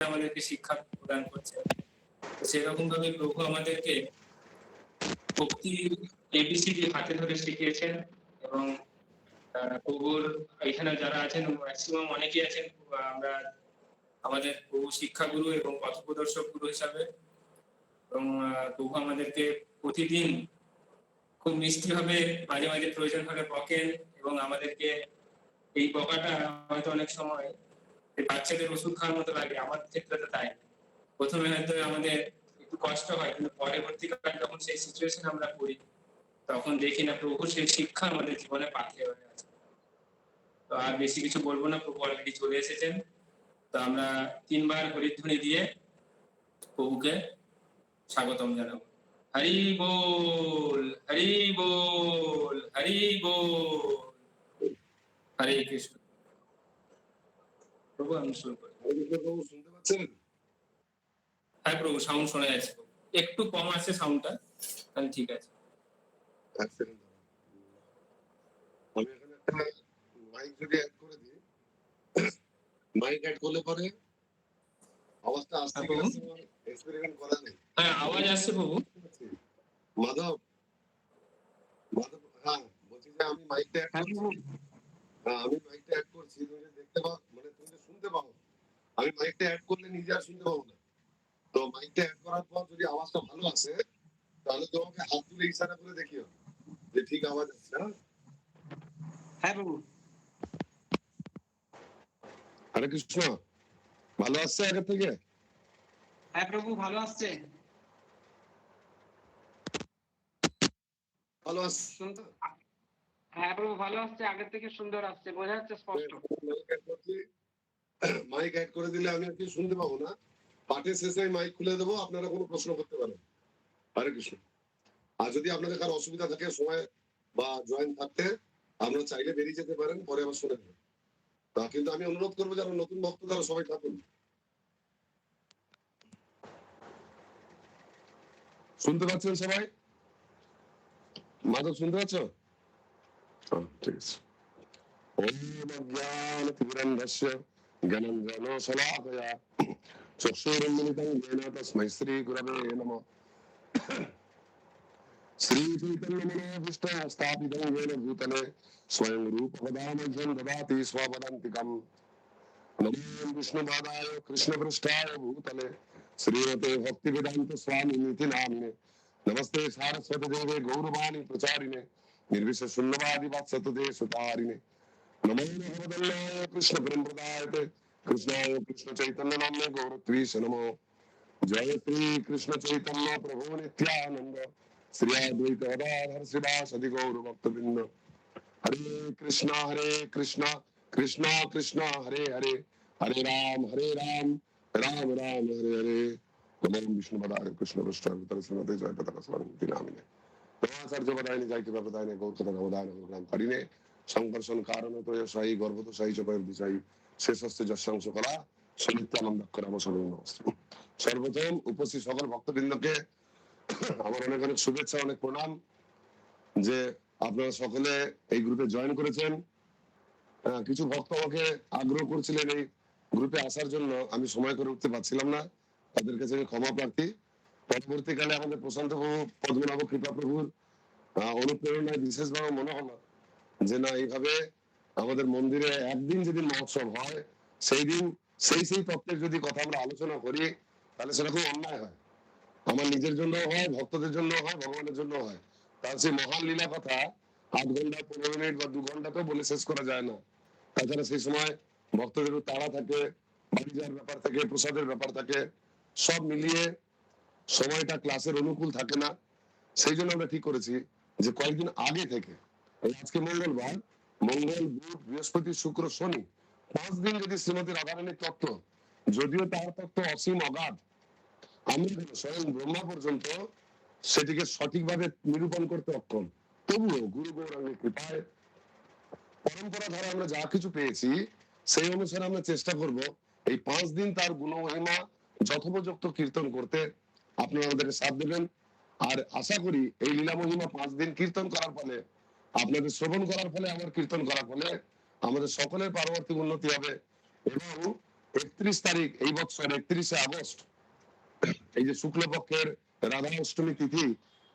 আমাদেরকে শিক্ষা প্রদান করছে। সেরকম ভাবে প্রভু আমাদেরকে ভক্তি এবিসিডি হাতে ধরে শিখিয়েছেন এবং প্রভুর এখানে যারা আছেন ম্যাক্সিমাম অনেকেই আছেন আমরা আমাদের প্রভু শিক্ষাগুরু এবং পথপ্রদর্শক গুরু হিসাবে এবং প্রভু আমাদেরকে প্রতিদিন খুব মিষ্টি ভাবে মাঝে মাঝে প্রয়োজন হলে বকেন এবং আমাদেরকে এই বকাটা হয়তো অনেক সময় বাচ্চাদের ওষুধ খাওয়ার মতো লাগে, আমার ক্ষেত্রে তো তাই। প্রথমে হয়তো আমাদের একটু কষ্ট হয়, কিন্তু পরবর্তীকালে যখন সেই সিচুয়েশন আমরা পড়ি তখন দেখি না প্রভু সেই শিক্ষা আমাদের জীবনে পাঠিয়ে হয়ে আছে। তো আর বেশি কিছু বলবো না, প্রভু অলরেডি চলে এসেছেন। তো আমরা 3 বার হরিধ্বনি দিয়ে প্রভুকে স্বাগতম জানাবো। হরি বল, হরি বল, হরি বল। হরে কৃষ্ণ। প্রভু আমি শুরু করি। প্রভু শুনতে পাচ্ছেন? হ্যাঁ প্রভু, সাউন্ড শোনা যাচ্ছে। একটু কম আছে সাউন্ডটা, তাহলে ঠিক আছে। আমি এখানে একটা মাইক যদি অ্যাড করে দিই, মাইক অ্যাড করলে পরে আওয়াজটা আসছে কিনা এক্সপেরিমেন্ট করা নেই। হ্যাঁ আওয়াজ আসছে প্রভু। মাধব, মাধব, হ্যাঁ বলছি যে আমি মাইকটা অ্যাড করছি। হ্যাঁ আমি মাইকটা অ্যাড করছি, তুমি যে দেখতে পাও, মানে তুমি যে শুনতে পাও। আমি মাইকটা অ্যাড করলে নিজে আর শুনতে পাবো না। তো মাইকটা অ্যাড করার পর যদি আওয়াজটা ভালো আসে তাহলে তোমাকে হাত তুলে ইশারা করে দেখিও যে ঠিক আওয়াজ আসছে। হ্যাঁ প্রভু। হরে কৃষ্ণ, ভালো আসছে আগে থেকে? হ্যাঁ প্রভু ভালো আসছে। ভালো আসছে? হ্যাঁ প্রভু ভালো আসছে, আগের থেকে সুন্দর আসছে, বোঝা যাচ্ছে স্পষ্ট। মাইক অ্যাড করে দিলে আমি আর কি শুনতে পাবো না। পাঠের শেষে মাইক খুলে দেবো, আপনারা কোনো প্রশ্ন করতে পারেন। হরে কৃষ্ণ। আর যদি আপনাদের কারো অসুবিধা থাকে সময় বা জয়েন থাকতে, আপনারা চাইলে বেরিয়ে যেতে পারেন, পরে আবার শুনে নেবেন। তা কিন্তু আমি অনুরোধ করবো যারা নতুন ভক্ত তারা সবাই থাকুন। শুনতে পাচ্ছেন সবাই? মাধব শুনতে পাচ্ছ? ঠিক আছে। ওম অজ্ঞানতিমিরন্ধস্য জ্ঞানাঞ্জনশলাকয়া চক্ষুরুন্মিলিतं येन तस्मै श्रीगुरवे नमः। श्रीचैतन्यमनोभीष्टं स्थापितं येन भूतले स्वयं रूपपदामह्यं ददाति स्वपदान्तिकम्। नमो विष्णुपादाय कृष्णपृष्ठाय भूतले श्रीमते भक्तिवेदान्त स्वामिनिति नामिने। नमस्ते सारस्वती देवे गौरवाणी प्रचारिणे निर्विशेषशून्यवादी वात्सतते सुतारिणे। नमो भगवदन्नाय कृष्ण परमपदायते कृष्णाय कृष्ण चैतन्य नाम्ने गौरत्वीश नमो। जय श्री कृष्ण चैतन्य प्रभु नित्यानंद श्री अद्वैत गदाधर श्रीवासदि गौर भक्तवृंद। हरे कृष्णा कृष्णा कृष्णा हरे हरे, हरे राम राम राम हरे हरे। नमो विष्णुपदाय कृष्ण पृष्ठाय श्रीमते जय पताका स्वामी नामिने नमाचार्य पदायने जय कृपा पदायने गौर कथा नवदाय नमो हरिने संकर्षण कारण तो यशाई गर्भ तो सही चपर दिशाई শেষস্তে যশাংশ করা সনিত্যানন্দ করাম সর্বম নমস্তে। সর্বপ্রথম উপস্থিত সকল ভক্তবৃন্দকে আমার অনেক অনেক শুভেচ্ছা, অনেক প্রণাম যে আপনারা সকলে এই গ্রুপে জয়েন করেছেন। কিছু ভক্ত আমাকে আগ্রহ করছিলেন এই গ্রুপে আসার জন্য, আমি সময় করে উঠতে পারছিলাম না, তাদের কাছে আমি ক্ষমা প্রার্থী। পরবর্তীকালে আমাদের প্রশান্ত প্রভু পদ্মনাভ কৃপা প্রভুর অনুপ্রেরণায় বিশেষভাবে মনে হলো যে না এইভাবে আমাদের মন্দিরে একদিন যেদিন মহোৎসব হয় সেই দিন সেই তত্ত্বের যদি কথা আমরা আলোচনা করি তাহলে সেটা খুব অন্যায় হয়। আমার নিজের জন্য হয়, ভক্তদের জন্য হয়, ভগবানের জন্য হয়। তার সেই মহান লীলা কথা 8 ঘন্টা 15 মিনিট বা 2 ঘন্টাতেও বলে শেষ করা যায় না। তাছাড়া সেই সময় ভক্তদেরও তাড়া থাকে, বাড়ি যাওয়ার ব্যাপার থাকে, প্রসাদের ব্যাপার থাকে, সব মিলিয়ে সময়টা ক্লাসের অনুকূল থাকে না। সেই জন্য আমরা ঠিক করেছি যে কয়েকদিন আগে থেকে, আজকে মঙ্গলবার, মঙ্গল বুধ বৃহস্পতি শুক্র শনি 5 দিন যদি শ্রীমতী রাধারানীর তত্ত্ব, যদিও তার তত্ত্ব অসীম অগাধ, আমি স্বয়ং ব্রহ্মা পর্যন্ত সেটিকে সঠিকভাবে নিরূপণ করতে অক্ষম, তবুও গুরু গৌরাঙ্গের কৃপায় পরম্পরা ধারা আমরা যা কিছু পেয়েছি সেই অনুসারে আমরা চেষ্টা করব এই 5 দিন তার গুণমহিমা যথোপযুক্ত কীর্তন করতে। আপনারা আমাদেরকে সাথ দেবেন। আর আশা করি এই লীলা মহিমা 5 দিন কীর্তন করার ফলে, আপনাদের শ্রবণ করার ফলে, আমার কীর্তন করার ফলে আমাদের সকলের পারমার্থিক উন্নতি হবে এবং 31 তারিখ এই বছর 31শে আগস্ট, এই যে শুক্লপক্ষের রাধা অষ্টমী তিথি,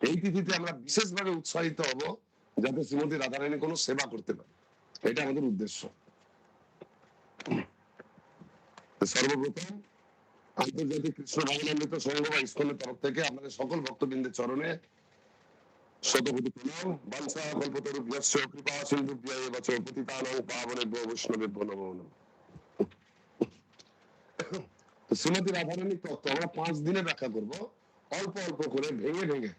এই তিথিতে আমরা বিশেষভাবে উৎসাহিত হব যাতে শ্রীমতী রাধারানী কোনো সেবা করতে পারে, এটা আমাদের উদ্দেশ্য। সর্বপ্রথম আন্তর্জাতিক কৃষ্ণ ভবনামৃত সংঘ বা ইসকনের তরফ থেকে আপনাদের সকল ভক্তবৃন্দের চরণে শতকোটি প্রণাম। বাঞ্ছা কল্পতরুভ্যশ্চ কৃপা সিন্ধুভ্য এব চ পতিতানাং পাবনেভ্যো বৈষ্ণবেভ্যো নমো নমঃ। শ্রীমতী রাধারানীর তত্ত্ব আমরা 5 দিনে ব্যাখ্যা করব, অল্প অল্প করে ভেঙে ভেঙে,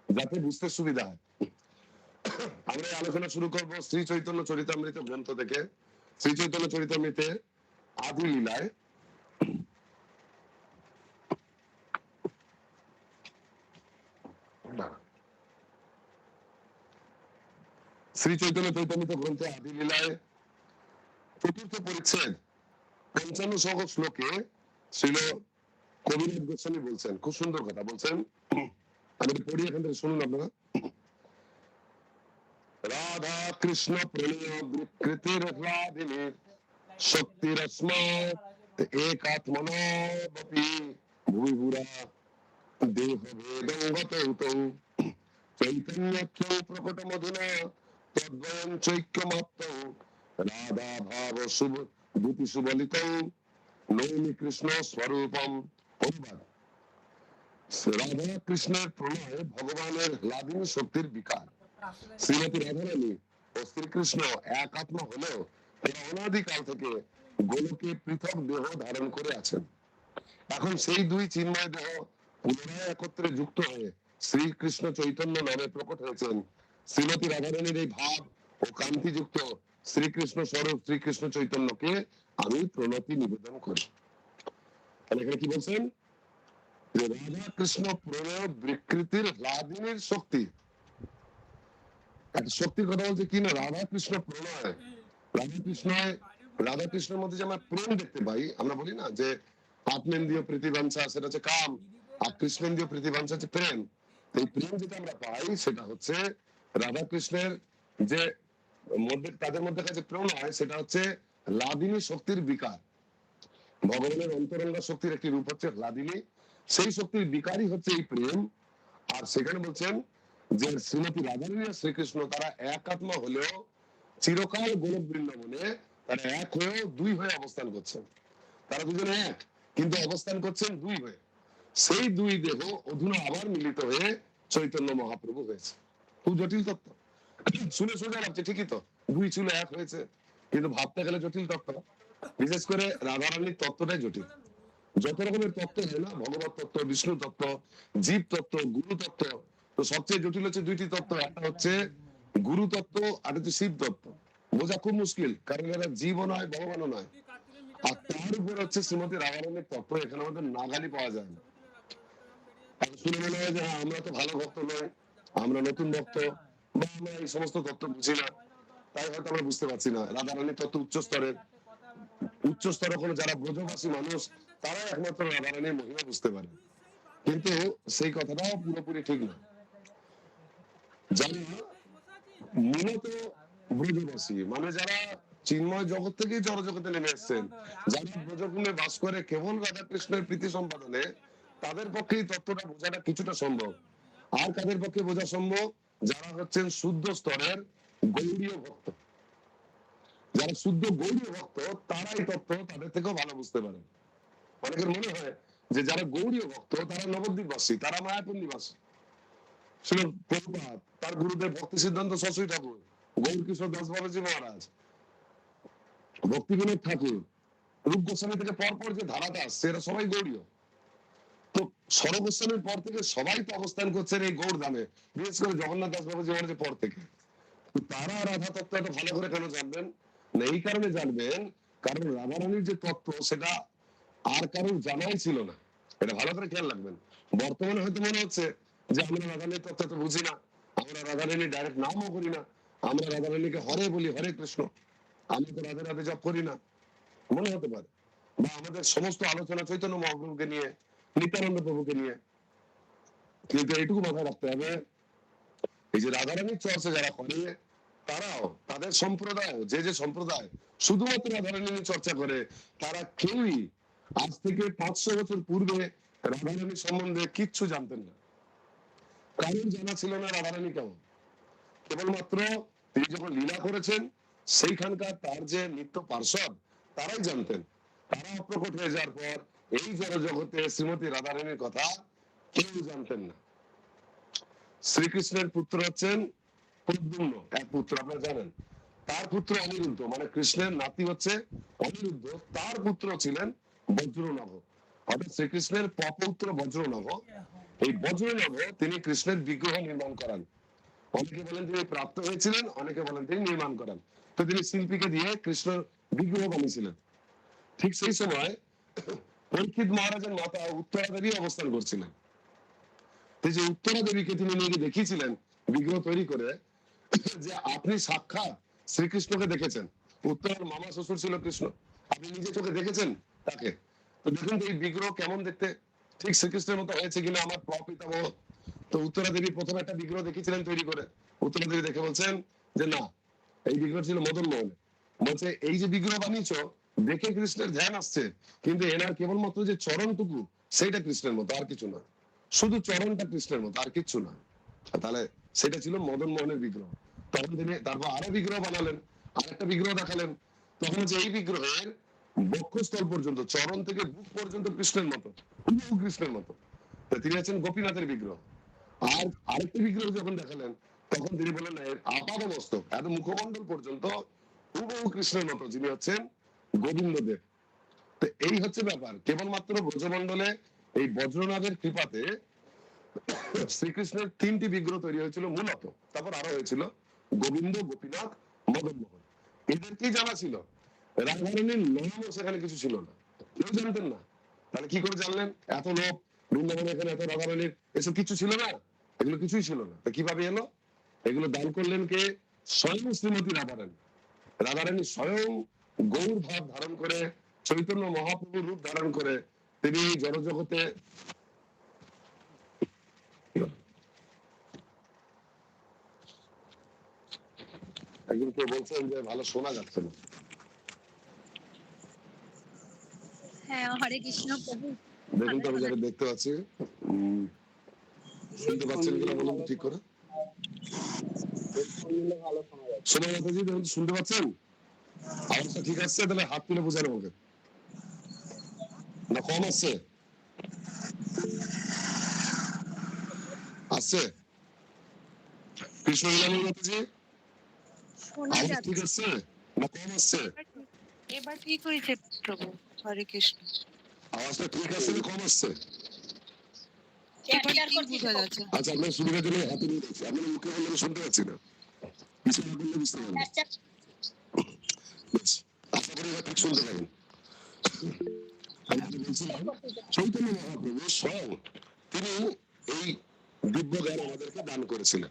যাতে বুঝতে সুবিধা হয়। আমরা এই আলোচনা শুরু করব শ্রী চৈতন্য চরিতামৃত গ্রন্থ থেকে। শ্রী চৈতন্য চরিতামৃতে আদি লীলায় শ্রী চৈতন্য চৈতামৃত গ্রন্থে আদি লীলায় 4th পরিচ্ছেদ 55 শ্লোকে শ্রীল কবিরাজ গোস্বামী বলছেন, খুব সুন্দর কথা বলছেন, আমি পড়ি এখান থেকে শুনুন আপনারা। রাধা কৃষ্ণ প্রণয় বিকৃতির হ্লাদিনীর শক্তিরস্মাৎ একাত্মনাবপি ভুবিভুরা দেহ ভেদং গতৌতৌ চৈতন্যক্ষৌ প্রকটমধুনা তদ্বয়ং চৈক্যমাপ্তৌ রাধা ভাব শুভ দ্যুতি সুবলিতং নৌমি কৃষ্ণ স্বরূপম। অনুবাদ: রাধা কৃষ্ণের প্রণয় ভগবানের হ্লাদিনী শক্তির বিকার। শ্রীমতী রাধারানী ও শ্রীকৃষ্ণ এক আত্মা হলেও তারা অনাদিকাল থেকে গোলকে পৃথক দেহ ধারণ করে আছেন। এখন সেই দুই চিন্ময় দেহ পুনরায় একত্রে যুক্ত হয়ে শ্রীকৃষ্ণ চৈতন্য নামে প্রকট হয়েছেন। শ্রীমতী রাধারানীর এই ভাব ও কান্তিযুক্ত শ্রীকৃষ্ণ স্বরূপ শ্রীকৃষ্ণ চৈতন্যকে আমি প্রণতি নিবেদন করি। তাহলে এখানে কি বলছেন? যে রাধা কৃষ্ণ প্রণয় বিকৃতির হ্লাদিনীর শক্তি, একটা শক্তির কথা বলছে কি না, রাধা কৃষ্ণ প্রণয়। রাধা কৃষ্ণের মধ্যে যে আমরা প্রেম দেখতে পাই, আমরা বলি না যে আত্মেন্দ্রিয় প্রীতিবাঞ্ছা সেটা হচ্ছে কাম, আর কৃষ্ণেন্দ্রিয় প্রীতিবাঞ্ছা হচ্ছে প্রেম। এই প্রেম যেটা আমরা পাই সেটা হচ্ছে রাধা কৃষ্ণের যে মধ্যে, তাদের মধ্যে যে প্রণয় সেটা হচ্ছে হ্লাদিনী শক্তির বিকার। ভগবানের অন্তরঙ্গা শক্তির একটি রূপ হচ্ছে হ্লাদিনী, সেই শক্তির বিকারই হচ্ছে এই প্রেম। আর সেখানে বলছেন যে শ্রীমতী রাধারানী আর শ্রীকৃষ্ণ তারা এক আত্মা হলেও চিরকাল গোলক বৃন্দাবনে তারা এক হয়েও দুই হয়ে অবস্থান করছেন। তারা দুজনে এক, কিন্তু অবস্থান করছেন দুই হয়ে। সেই দুই দেহ অধুনা আবার মিলিত হয়ে চৈতন্য মহাপ্রভু হয়েছে। খুব জটিল তত্ত্ব, শুনে সোজা লাগছে, ঠিকই তো, দুই ছিল এক হয়েছে, কিন্তু ভাবতে গেলে জটিল তত্ত্ব। বিশেষ করে রাধারানীর তত্ত্বটাই জটিল। যত রকমের তত্ত্ব হয় না, ভগবত তত্ত্ব, বিষ্ণু তত্ত্ব, জীব তত্ত্ব, গুরু তত্ত্ব, তো সবচেয়ে জটিল হচ্ছে দুইটি তত্ত্ব, একটা হচ্ছে গুরু তত্ত্ব আর হচ্ছে শিব তত্ত্ব। বোঝা খুব মুশকিল, কারণ এরা জীবও নয় ভগবানও নয়। আর তার উপর হচ্ছে শ্রীমতী রাধারানীর তত্ত্ব, এখানে আমাদের নাগালি পাওয়া যায় না। শুনে মনে হয় যে হ্যাঁ আমরা তো ভালো ভক্ত নয়, আমরা নতুন ভক্ত, বা আমরা এই সমস্ত তত্ত্ব বুঝি না, তাই হয়তো আমরা বুঝতে পারছি না। রাধারানীর তত্ত্ব উচ্চ স্তরের, উচ্চ স্তরে কোনো যারা ব্রজবাসী মানুষ তারা একমাত্র রাধারানীর মহিমা বুঝতে পারে, কিন্তু সেই কথাটাও পুরোপুরি ঠিক না। যারা মূলত ব্রজবাসী মানে যারা চিন্ময় জগৎ থেকে জড় জগতে নেমে এসেছেন, যারা ব্রজভূমে বাস করে কেবল রাধা কৃষ্ণের প্রীতি সম্পাদনে, তাদের পক্ষে এই তত্ত্বটা বোঝাটা কিছুটা সম্ভব। আর কাদের পক্ষে বোঝা সম্ভব? যারা হচ্ছেন শুদ্ধ স্তরের গৌড়ীয় ভক্ত। যারা শুদ্ধ গৌড়ীয় ভক্ত তারা এই তত্ত্ব তাদের থেকেও ভালো বুঝতে পারে। অনেকের মনে হয় যে যারা গৌড়ীয় ভক্ত তারা নবদ্বীপবাসী, তারা মায়াপুর নিবাসী। ছিল প্রভুপাদ, তার গুরুদেব ভক্তি সিদ্ধান্ত সরস্বতী ঠাকুর, গৌরকিশোর দাস বাবাজি মহারাজ, ভক্তি বিনোদ ঠাকুর, রূপ গোস্বামী থেকে পরপর যে ধারাটা আসছে এরা সবাই গৌড়ীয়। তো সর গোস্বামীর পর থেকে সবাই তো অবস্থান করছেন এই গৌড় ধামে, বিশেষ করে জগন্নাথ দাস বাবাজি মহারাজের পর থেকে। তারা রাধা তত্ত্ব এত ভালো করে কেন জানবেন না? এই কারণে জানবেন কারণ রাধারানীর যে তত্ত্ব সেটা আর কারোর জানাই ছিল না। এটা ভালো করে খেয়াল রাখবেন। বর্তমানে হয়তো মনে হচ্ছে যে আমরা রাধারানীর তত্ত্ব তো বুঝি না, আমরা রাধারানীর ডাইরেক্ট নামও করি না, আমরা রাধারানীকে হরে বলি, হরে কৃষ্ণ, আমরা তো রাধে রাধে জপ করি না, মনে হতে পারে। বা আমাদের সমস্ত আলোচনা চৈতন্য মহাপ্রভুকে নিয়ে, নিত্যানন্দ প্রভুকে নিয়ে। কিন্তু এইটুকু মাথায় রাখতে হবে, এই যে রাধারানীর চর্চা যারা করে তারাও তাদের সম্প্রদায় যে সম্প্রদায় শুধুমাত্র রাধারানী নিয়ে চর্চা করে, তারা কেউই আজ থেকে 500 বছর পূর্বে রাধারানী সম্বন্ধে কিচ্ছু জানতেন না। কারোর জানা ছিল না রাধারানী কেমন। কেবলমাত্র তিনি যখন লীলা করেছেন সেইখানকার তার যে নিত্য পার্ষদ তারাই জানতেন। তারা অপ্রকট হয়ে যাওয়ার পর এই জগতে শ্রীমতী রাধারানীর কথা কেউ জানতেন না। শ্রীকৃষ্ণের পুত্র হচ্ছেন প্রদ্যুম্ন, এক পুত্র আপনারা জানেন। তার পুত্র অনিরুদ্ধ, মানে কৃষ্ণের নাতি হচ্ছে অনিরুদ্ধ, তার পুত্র ছিলেন বজ্রনভ। অর্থাৎ শ্রীকৃষ্ণের পপৌত্র বজ্রনভ। এই বজ্রনভ তিনি কৃষ্ণের বিগ্রহ নির্মাণ করান। অনেকে বলেন তিনি প্রাপ্ত হয়েছিলেন, অনেকে বলেন তিনি নির্মাণ করান। তো তিনি শিল্পীকে দিয়ে কৃষ্ণের বিগ্রহ বানিয়েছিলেন। ঠিক সেই সময় পরীক্ষিত মহারাজের মাতা উত্তরা দেবী অবস্থান করছিলেন। যে উত্তরা দেবীকে তিনি নিয়ে দেখিয়েছিলেন বিগ্রহ তৈরি করে, যে আপনি সাক্ষাৎ শ্রীকৃষ্ণকে দেখেছেন। উত্তরার মামা শ্বশুর ছিল কৃষ্ণ, আপনি নিজে চোখে দেখেছেন তাকে। তো দেখুন তো এই বিগ্রহ কেমন দেখতে, ঠিক শ্রীকৃষ্ণের মতো হয়েছে কিনা আমার প্রপিতামহ। তো উত্তরা দেবী প্রথমে একটা বিগ্রহ দেখেছিলেন তৈরি করে। উত্তরা দেবী দেখে বলছেন যে না, এই বিগ্রহ ছিল মদন মোহন। বলছে এই যে বিগ্রহ বানিয়েছো দেখে কৃষ্ণের ধ্যান আসছে, কিন্তু এনার কেবলমাত্র যে চরণটুকু সেইটা কৃষ্ণের মতো, আর কিছু না। শুধু চরণটা কৃষ্ণের মতো, আর কিচ্ছু না। তাহলে সেটা ছিল মদন মোহনের বিগ্রহ। তখন তিনি তারপর আরো বিগ্রহ বানালেন, আরেকটা বিগ্রহ দেখালেন। তখন যে এই বিগ্রহের বক্ষস্থল পর্যন্ত, চরণ থেকে বুক পর্যন্ত কৃষ্ণের মতো, হুবহু কৃষ্ণের মতো। তিনি আছেন গোপীনাথের বিগ্রহ। আর আরেকটা বিগ্রহ যখন দেখালেন তখন তিনি বললেন না, এর আপাদ মস্তক এত মুখমণ্ডল পর্যন্ত হুবহু কৃষ্ণের মতো, যিনি হচ্ছেন গোবিন্দ দেব। তো এই হচ্ছে ব্যাপার। কেবলমাত্র ব্রজমণ্ডলে এই বজ্রনাথের কৃপাতে শ্রীকৃষ্ণের 3টি বিগ্রহ তৈরি হয়েছিল মূলত। তারপর আরো হয়েছিল গোবিন্দ, গোপীনাথ, মদন মোহন। এদেরকেই জানা ছিল। রাধারানীর নামও সেখানে কিছু ছিল না, কেউ জানতেন না। তাহলে কি করে জানলেন? এত লোক বৃন্দাবনে, এখানে এত রাধারানীর এসব কিছু ছিল না, এগুলো কিছুই ছিল না। কিভাবে এলো? এগুলো দান করলেন কে? স্বয়ং শ্রীমতী রাধারানী। রাধারানী স্বয়ং গৌর ভাব ধারণ করে, চৈতন্য মহাপ্রভুর রূপ ধারণ করে তিনি জড়জগতে একজন কে বলছেন যে ভালো শোনা যাচ্ছে না। হ্যাঁ, হরে কৃষ্ণ প্রভু। দেখুন তো আমি যারা দেখতে পাচ্ছি শুনতে পাচ্ছেন কিনা বলুন তো ঠিক করে। শোনা যাচ্ছে জি? দেখুন শুনতে পাচ্ছেন? আওয়াজটা ঠিক আসছে? তাহলে হাত তুলে বোঝান আমাকে। না কম আসছে? আসছে? কৃষ্ণ লীলা মাতাজি শোনা আওয়াজ যাচ্ছে। ঠিক আসছে না কম আসছে? এবার ঠিক হয়েছে প্রভু, হরে কৃষ্ণ। আওয়াজটা ঠিক আসছে না কম আসছে? এবার কি বোঝা যাচ্ছে? আচ্ছা, আপনার সুবিধার জন্য হাতে নিয়ে দিচ্ছি। আপনার মুখে বললে আমি শুনতে পাচ্ছি না, কিছু না করলে বুঝতে পারবেন। বেশ, আশা করি এবার ঠিক শুনতে পাবেন। আমি যেটা বলছিলাম, চৈতন্য মহাপ্রভু স্বয়ং তিনি এই দিব্য জ্ঞান আমাদেরকে দান করেছিলেন।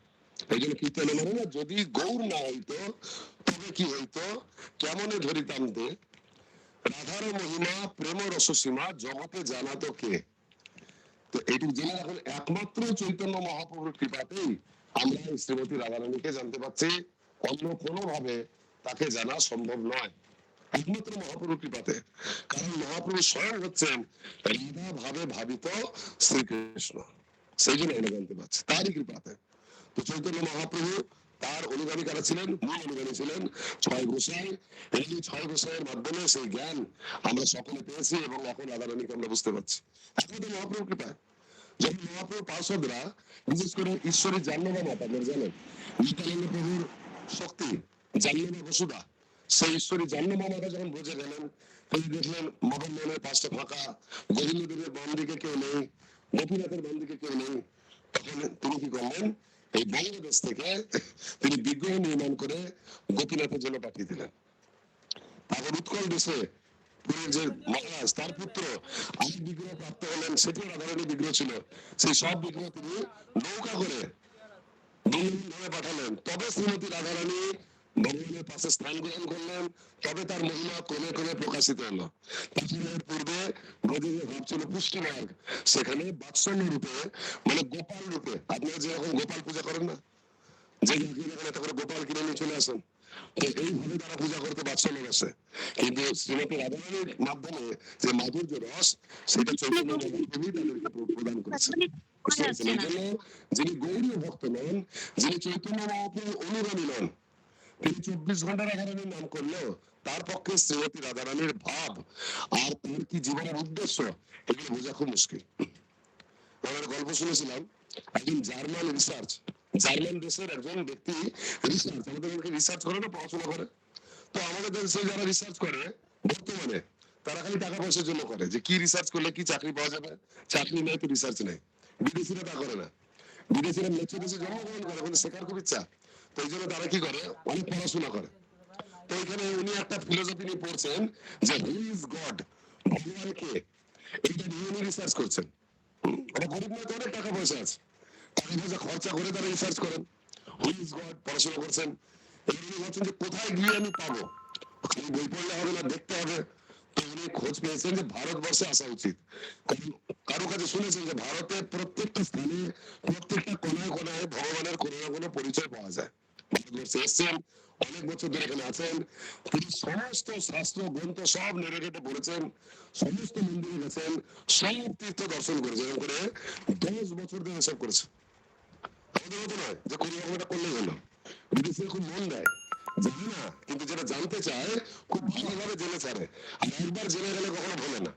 এই জন্য কীর্তনে মানে না, যদি গৌর না হইতো তবে কি হইতো, কেমনে ধরিতাম দে রাধার মহিমা প্রেম রসসীমা জগতে জানাতো কে। তো এইটুকু জেনে রাখুন, একমাত্র চৈতন্য মহাপ্রভুর কৃপাতেই আমরা শ্রীমতী রাধারানীকে জানতে পারছি। অন্য কোনো ভাবে তাকে জানা সম্ভব নয়, একমাত্র মহাপ্রভুর কৃপাতে। কারণ মহাপ্রভু স্বয়ং হচ্ছেন রাধা ভাবে ভাবিত শ্রীকৃষ্ণ, সেই জন্য আমরা জানতে পারছি তারই কৃপাতে। তো চৈতন্য মহাপ্রভু, তার অনুগামী কারা ছিলেন? মূল অনুগামী ছিলেন 6 গোসাই। এই 6 গোসাইয়ের মাধ্যমে সেই জ্ঞান আমরা সকলে পেয়েছি এবং এখন রাধারানীকে আমরা বুঝতে পারছি একমাত্র মহাপ্রভুর কৃপায়। যখন মহাপ্রভু পার্ষদরা, বিশেষ করে ঈশ্বরের জাহ্নবী মাতা, আপনারা জানেন নিত্যানন্দ প্রভুর শক্তি জাহ্নবী বসুধা, সেই ঈশ্বরী জাহ্নবী মাতা যখন বুঝে গেলেন, তিনি দেখলেন মদন মোহনের পাশটা ফাঁকা, গোবিন্দ দেবের বাম দিকে কেউ নেই, গোপীনাথের বাম দিকে কেউ নেই, তখন তিনি কি করলেন? এই বাংলাদেশ থেকে তিনি বিগ্রহ নির্মাণ করে গোপীনাথের জন্য পাঠিয়ে দিলেন। তারপর উৎকল দেশে যে মহারাজ, তার পুত্র আরেক বিগ্রহ প্রাপ্ত হলেন, সেটিও রাধারানী বিগ্রহ ছিল। সেই সব বিগ্রহ তিনি নৌকা করে বৃন্দাবনে পাঠালেন। তবে শ্রীমতী রাধারানী ভগবানের পাশে স্থান গ্রহণ করলেন, তবে তার মহিমা ক্রমে ক্রমে প্রকাশিত হলো। তার পূর্বে ব্রজে যে ভাব ছিল পুষ্টি মার্গ, সেখানে বাৎসল্য রূপে, মানে গোপাল রূপে, আপনারা যেরকম গোপাল পূজা করেন না, যে এখানে একটা করে গোপাল কিনে নিয়ে চলে আসেন, তো এইভাবে তারা পূজা করতে বাৎসল্য রসে। কিন্তু শ্রীমতী রাধারানীর মাধ্যমে যে মাধুর্য রস, সেটা চৈতন্য মহাপ্রভুই তাদেরকে প্রদান করেছেন। বুঝতে পারছেন? এই জন্য যিনি গৌরীয় ভক্ত নন, যিনি চৈতন্য মহাপ্রভু অনুগামী নন, তিনি 24 ঘন্টা রাধারানীর নাম করলেও তার পক্ষে শ্রীমতী রাধারানীর ভাব আর তার কি জীবনের উদ্দেশ্য, এগুলো বোঝা খুব মুশকিল। আমরা গল্প শুনেছিলাম, একজন জার্মান দেশের একজন ব্যক্তি আমাদের রিসার্চ করে না, পড়াশোনা করে। তো আমাদের দেশে যারা রিসার্চ করে বর্তমানে, তারা খালি টাকা পয়সার জন্য করে, যে কি রিসার্চ করলে কি চাকরি পাওয়া যাবে, চাকরি নেই তো রিসার্চ নেই। বিদেশিরা তা করে না, বিদেশিরা মেচে দেশে জন্মগ্রহণ করে, কিন্তু শেখার খুব ইচ্ছা, তো এই জন্য তারা কি করে, অনেক পড়াশোনা করে। তো এখানে উনি একটা ফিলোসফি নিয়ে পড়ছেন যে হু ইজ গড, ভগবান কে, এইটা নিয়ে উনি রিসার্চ করছেন। ওরা গরিব নয়, তো অনেক টাকা পয়সা আছে, টাকা পয়সা খরচা করে তারা রিসার্চ করেন, হু ইজ গড পড়াশোনা করছেন। এবার উনি ভাবছেন যে কোথায় গিয়ে আমি পাবো, খালি বই পড়লে হবে না, দেখতে হবে। তো উনি খোঁজ পেয়েছেন যে ভারতবর্ষে আসা উচিত, কারণ কারো কাছে শুনেছেন যে ভারতের প্রত্যেকটা স্থানে, প্রত্যেকটা কোনায় কোনায় ভগবানের কোনো না কোনো পরিচয় পাওয়া যায়। ভারতবর্ষে এসছেন, অনেক বছর ধরে এখানে আছেন, তিনি সমস্ত শাস্ত্র গ্রন্থ সব নেড়ে কেটে পড়েছেন, সমস্ত মন্দিরে গেছেন, সব তীর্থ দর্শন করেছেন, এরকম করে 10 বছর ধরে এসব করেছেন। আমাদের মতো নয় যে কোনো রকম এটা করলেই হলো, বিদেশিরা খুব মন দেয়, জানে না, কিন্তু যেটা জানতে চায় খুব ভালোভাবে জেনে ছাড়ে, আর একবার জেনে গেলে কখনো ভোলে না।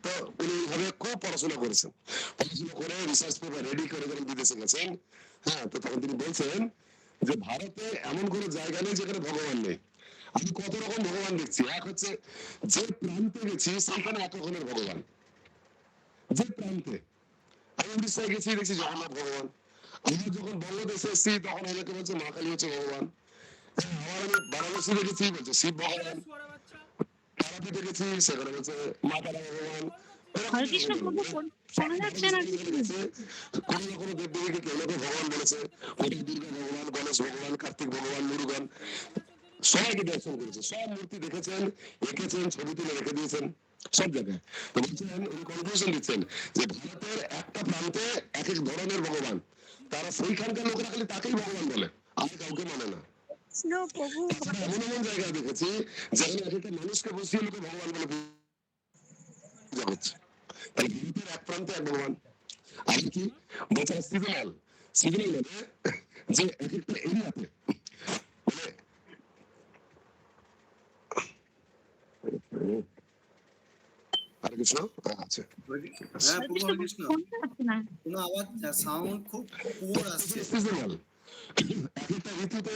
তো উনি এইভাবে খুব পড়াশোনা করেছেন, পড়াশোনা করে রিসার্চ পেপার রেডি করে যখন বিদেশে গেছেন, হ্যাঁ, তো তখন তিনি বলছেন যে ভারতে এমন কোনো জায়গা নেই যেখানে ভগবান নেই। আমি কত রকম ভগবান দেখছি, এক হচ্ছে যে প্রান্তে গেছি সেইখানে এক রকমের ভগবান, যে প্রান্তে। আমি উড়িষ্যায় গেছি, দেখছি জগন্নাথ ভগবান। আমরা যখন বাংলাদেশে এসেছি তখন অনেকে বলছে মা কালী হচ্ছে ভগবান। হ্যাঁ, আবার আমি বারাণসী দেখেছি, বলছে শিব ভগবান। তারাপীঠে গেছি, সেখানে বলছে মা তারা ভগবান। হরে কৃষ্ণ প্রভু শোনা যাচ্ছে না। কোনো না কোনো দেবদেবীকে কেউ না কেউ ভগবান বলেছে, কোথাও দুর্গা ভগবান, গণেশ ভগবান, কার্তিক ভগবান, মুরুগান, সবাইকে দর্শন করেছে, সব মূর্তি দেখেছেন, এঁকেছেন, ছবি তুলে রেখে দিয়েছেন সব জায়গায়। তো বলছেন, উনি কনক্লুশন দিচ্ছেন যে ভারতের একটা প্রান্তে এক এক ধরনের ভগবান, তারা সেইখানকার লোকেরা খালি তাকেই ভগবান বলে, আর কাউকে মানে না। কৃষ্ণ প্রভু তাছাড়া এমন এমন জায়গায় দেখেছি যেখানে এক একটা মানুষকে বসিয়ে লোকে ভগবান বলে পূজা করছে। তাই ভারতের এক প্রান্তে এক ভগবান। আর কি বলছে, সিজনাল মানে যে এক একটা এরিয়াতে, মানে হরে কৃষ্ণ আছে। হ্যাঁ প্রভু হরে কৃষ্ণ। শোনা যাচ্ছে না। কোনো আওয়াজ, সাউন্ড খুব পুয়ার আসছে। সিজনাল এক একটা ঋতুতে,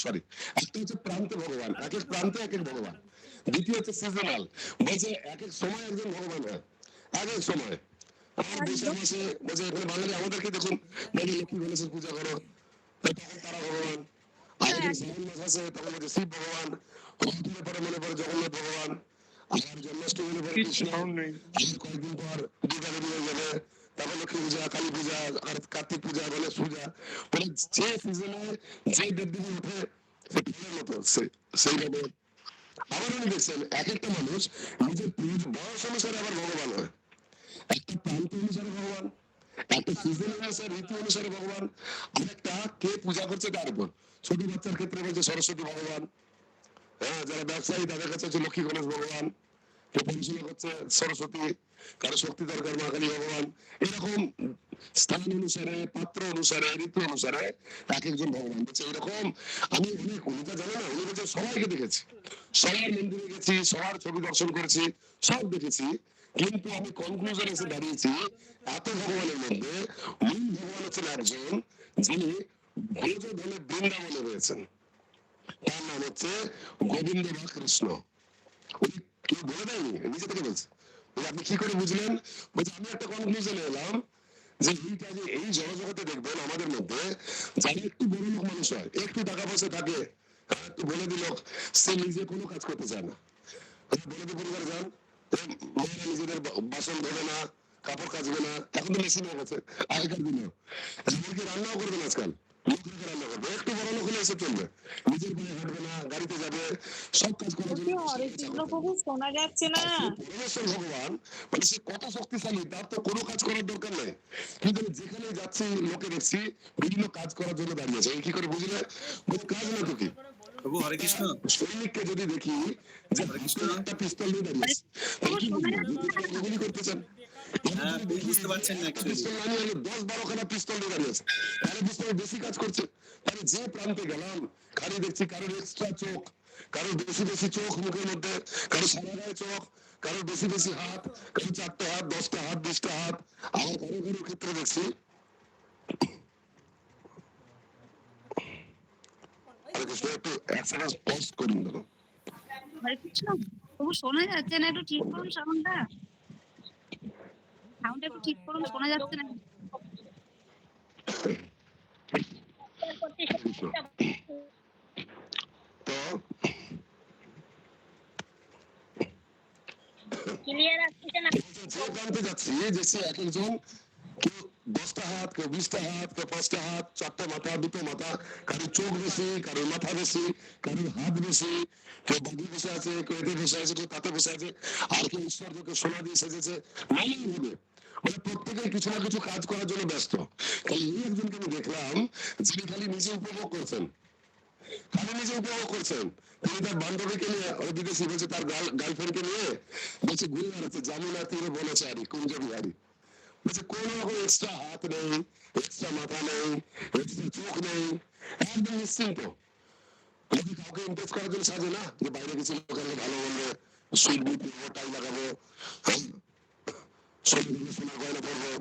সরি, একটা হচ্ছে প্রান্তে ভগবান, এক এক প্রান্তে এক এক ভগবান। দ্বিতীয় হচ্ছে সিজনাল, বলছে এক এক সময় একজন ভগবান হয়, এক এক সময়। আমার বৈশাখ মাসে বলছে এখানে বাঙালি আমাদেরকে দেখুন, বলে লক্ষ্মী গণেশের পূজা করো, তখন তারা ভগবান। আর যখন শ্রাবণ মাস আসে তখন বলছে শিব ভগবান, রথের পরে মনে পড়ে জগন্নাথ ভগবান, আর জন্মাষ্টমী মনে পড়ে কৃষ্ণ, আর কয়েকদিন পর দুর্গা দেবী হয়ে যাবে, তারপর লক্ষ্মী পূজা, কালী পূজা, আর কার্তিক পূজা, গণেশ পূজা। মানে যে সিজনে যে দেবদেবী ওঠে সে ফলের মতো সেইভাবে। আবার উনি দেখছেন এক একটা মানুষ নিজের বয়স অনুসারে আবার ভগবান হয়, একটা প্রান্ত অনুসারে ভগবান, একটা সিজন অনুসারে, ঋতু অনুসারে ভগবান, আরেকটা কে পূজা করছে তার উপর। ছোট বাচ্চার ক্ষেত্রে বলছে সরস্বতী ভগবান, হ্যাঁ, যারা ব্যবসায়ী তাদের কাছে হচ্ছে লক্ষ্মী গণেশ ভগবান, কেউ পড়াশোনা করছে সরস্বতী, কারো শক্তি দরকার মা কালী ভগবান। এরকম স্থান অনুসারে, পাত্র অনুসারে, ঋতু অনুসারে এক একজন ভগবান বলছে। এরকম আমি অনেক, উনি তো জানে না, উনি বলছে সবাইকে দেখেছি, সবার মন্দিরে গেছি, সবার ছবি দর্শন করেছি, সব দেখেছি, কিন্তু আমি কনক্লুশন এসে দাঁড়িয়েছি এত ভগবানের মধ্যে মূল ভগবান হচ্ছেন একজন, যিনি ভোজ ধনে বৃন্দাবনে রয়েছেন, তার নাম হচ্ছে গোবিন্দ বা কৃষ্ণ। উনি কেউ বলে দেয়নি, নিজে থেকে বলছে। আপনি কি করে বুঝলেন? বলছে আমি একটা কনক্লুশনে এলাম যে এইটা, যে এই জগতে দেখবেন আমাদের মধ্যে যারা একটু বড় লোক মানুষ হয়, একটু টাকা পয়সা থাকে, একটু বলে দিল, সে নিজে কোনো কাজ করতে চায় না। বলে দিয়ে পরিবার যান, মেয়েরা নিজেদের বাসন ধোবে না, কাপড় কাচবে না, এখন তো মেশিন হয়ে গেছে, আগেকার দিনেও এমনকি রান্নাও করবেন আজকাল, লোকের রান্না করবে, একটু বড় লোক হলে এসে চলবে, নিজের পায়ে হাঁটবে না, গাড়িতে যাবে, সব কাজ করার জন্য হরে কৃষ্ণ প্রভু শোনা যাচ্ছে না। পরমেশ্বর ভগবান মানে সে কত শক্তিশালী, তার তো কোনো কাজ করার দরকার নেই, কিন্তু আমি যেখানে যাচ্ছি লোকে দেখছি বিভিন্ন কাজ করার জন্য দাঁড়িয়েছে। এই কি করে বুঝলে? ওই কাজ না তো কি, প্রভু হরে কৃষ্ণ। সৈনিককে যদি দেখি যে হরে কৃষ্ণ। একটা পিস্তল নিয়ে দাঁড়িয়েছে, তাহলে কি বুঝবো? গুলি করতে চান? হ্যাঁ বুঝতে পারছেন না অ্যাকচুয়ালি। পিস্তল না নিয়ে 10-12খানা পিস্তল নিয়ে দাঁড়িয়েছে, তাহলে পিস্তল বেশি কাজ করছে। তাহলে যে প্রান্তে গেলাম খালি দেখছি কারোর এক্সট্রা চোখ, কারোর বেশি বেশি চোখ মুখের মধ্যে, কারোর সারা গায়ে চোখ, কারোর বেশি বেশি হাত, কারোর 4টে হাত, 10টা হাত, 20টা হাত। আবার কারো কারোর ক্ষেত্রে দেখছি একটু এক সেকেন্ড পজ করুন দাদা। হরে কৃষ্ণ প্রভু শোনা যাচ্ছে না, একটু ঠিক করুন সাউন্ডটা। সাউন্ডটা একটু ঠিক করুন, শোনা যাচ্ছে না। তো ক্লিয়ার আসছে না। যে প্রান্তে যাচ্ছি দেখছি এক একজন, কেউ 10টা হাত, কেউ 20টা হাত, কেউ 5টা হাত, 4টে মাথা, 2টো মাথা, কারোর চোখ বেশি, কারোর মাথা বেশি, কারোর হাত বেশি, কেউ বাঘে বসে আছে, কেউ এতে বসে আছে, কেউ তাতে বসে আছে, আর কেউ ঈশ্বরকে সোনা দিয়ে সেজেছে, নানান ভাবে মানে প্রত্যেকের কিছু না কিছু কাজ করার জন্য ব্যস্ত। তাহলে এই একজনকে আমি দেখলাম যিনি খালি নিজে উপভোগ করছেন, খালি নিজে উপভোগ করছেন। তিনি তার বান্ধবীকে নিয়ে, ওই বিদেশি বলছে তার গার্লফ্রেন্ডকে নিয়ে বলছে ঘুরে বেড়াচ্ছে যমুনা তীরে বলেছে আরি কুঞ্জ বিহারি, বলছে কোনো রকম এক্সট্রা হাত নেই, এক্সট্রা মাথা নেই, এক্সট্রা চোখ নেই, একদম নিশ্চিন্ত। যদি কাউকে ইমপ্রেস করার জন্য সাজে না, যে বাইরে গেছি লোকের ভালো বলবে, সুইট বুট পরবো, টাই লাগাবো, শরীরে সোনা গয়না পরবো,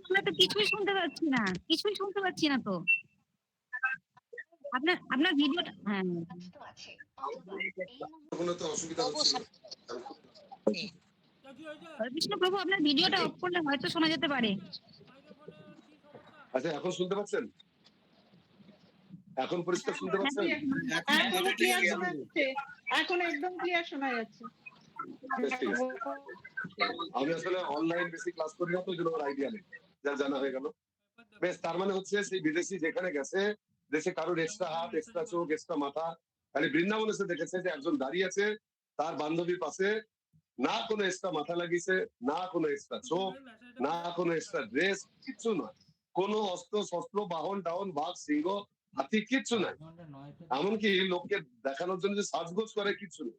আমরা তো কিছুই শুনতে পাচ্ছি না, কিছুই শুনতে পাচ্ছি না তো। আপনার আপনার ভিডিওটা, হ্যাঁ কোনো তো অসুবিধা হচ্ছে না। হরে কৃষ্ণ প্রভু আপনার ভিডিওটা অফ করলে হয়তো শোনা যেতে পারে। আচ্ছা এখন শুনতে পাচ্ছেন? এখন পরিষ্কার শুনতে পাচ্ছেন? এখন এখন পুরো ক্লিয়ার clear শোনা প্রভু। যাচ্ছে, এখন একদম ক্লিয়ার শোনা যাচ্ছে। বেশ, ঠিক আছে। আমি আসলে অনলাইন বেশি ক্লাস করি না, তো ওই জন্য আমার আইডিয়া নেই, যা জানা হয়ে গেল। বেশ, তার মানে হচ্ছে সেই বিদেশি যেখানে গেছে, দেশে কারোর এক্সট্রা হাত, এক্সট্রা চোখ, এক্সট্রা মাথা, খালি বৃন্দাবনে এসে দেখেছে যে একজন দাঁড়িয়ে আছে তার বান্ধবীর পাশে, না কোনো এক্সট্রা মাথা লাগিয়েছে, না কোনো এক্সট্রা চোখ, না কোনো এক্সট্রা ড্রেস, কিচ্ছু নয়। কোনো অস্ত্র শস্ত্র, বাহন টাহন, বাঘ সিংহ হাতি কিচ্ছু নাই। এমনকি লোককে দেখানোর জন্য যে সাজগোজ করে কিচ্ছু নেই।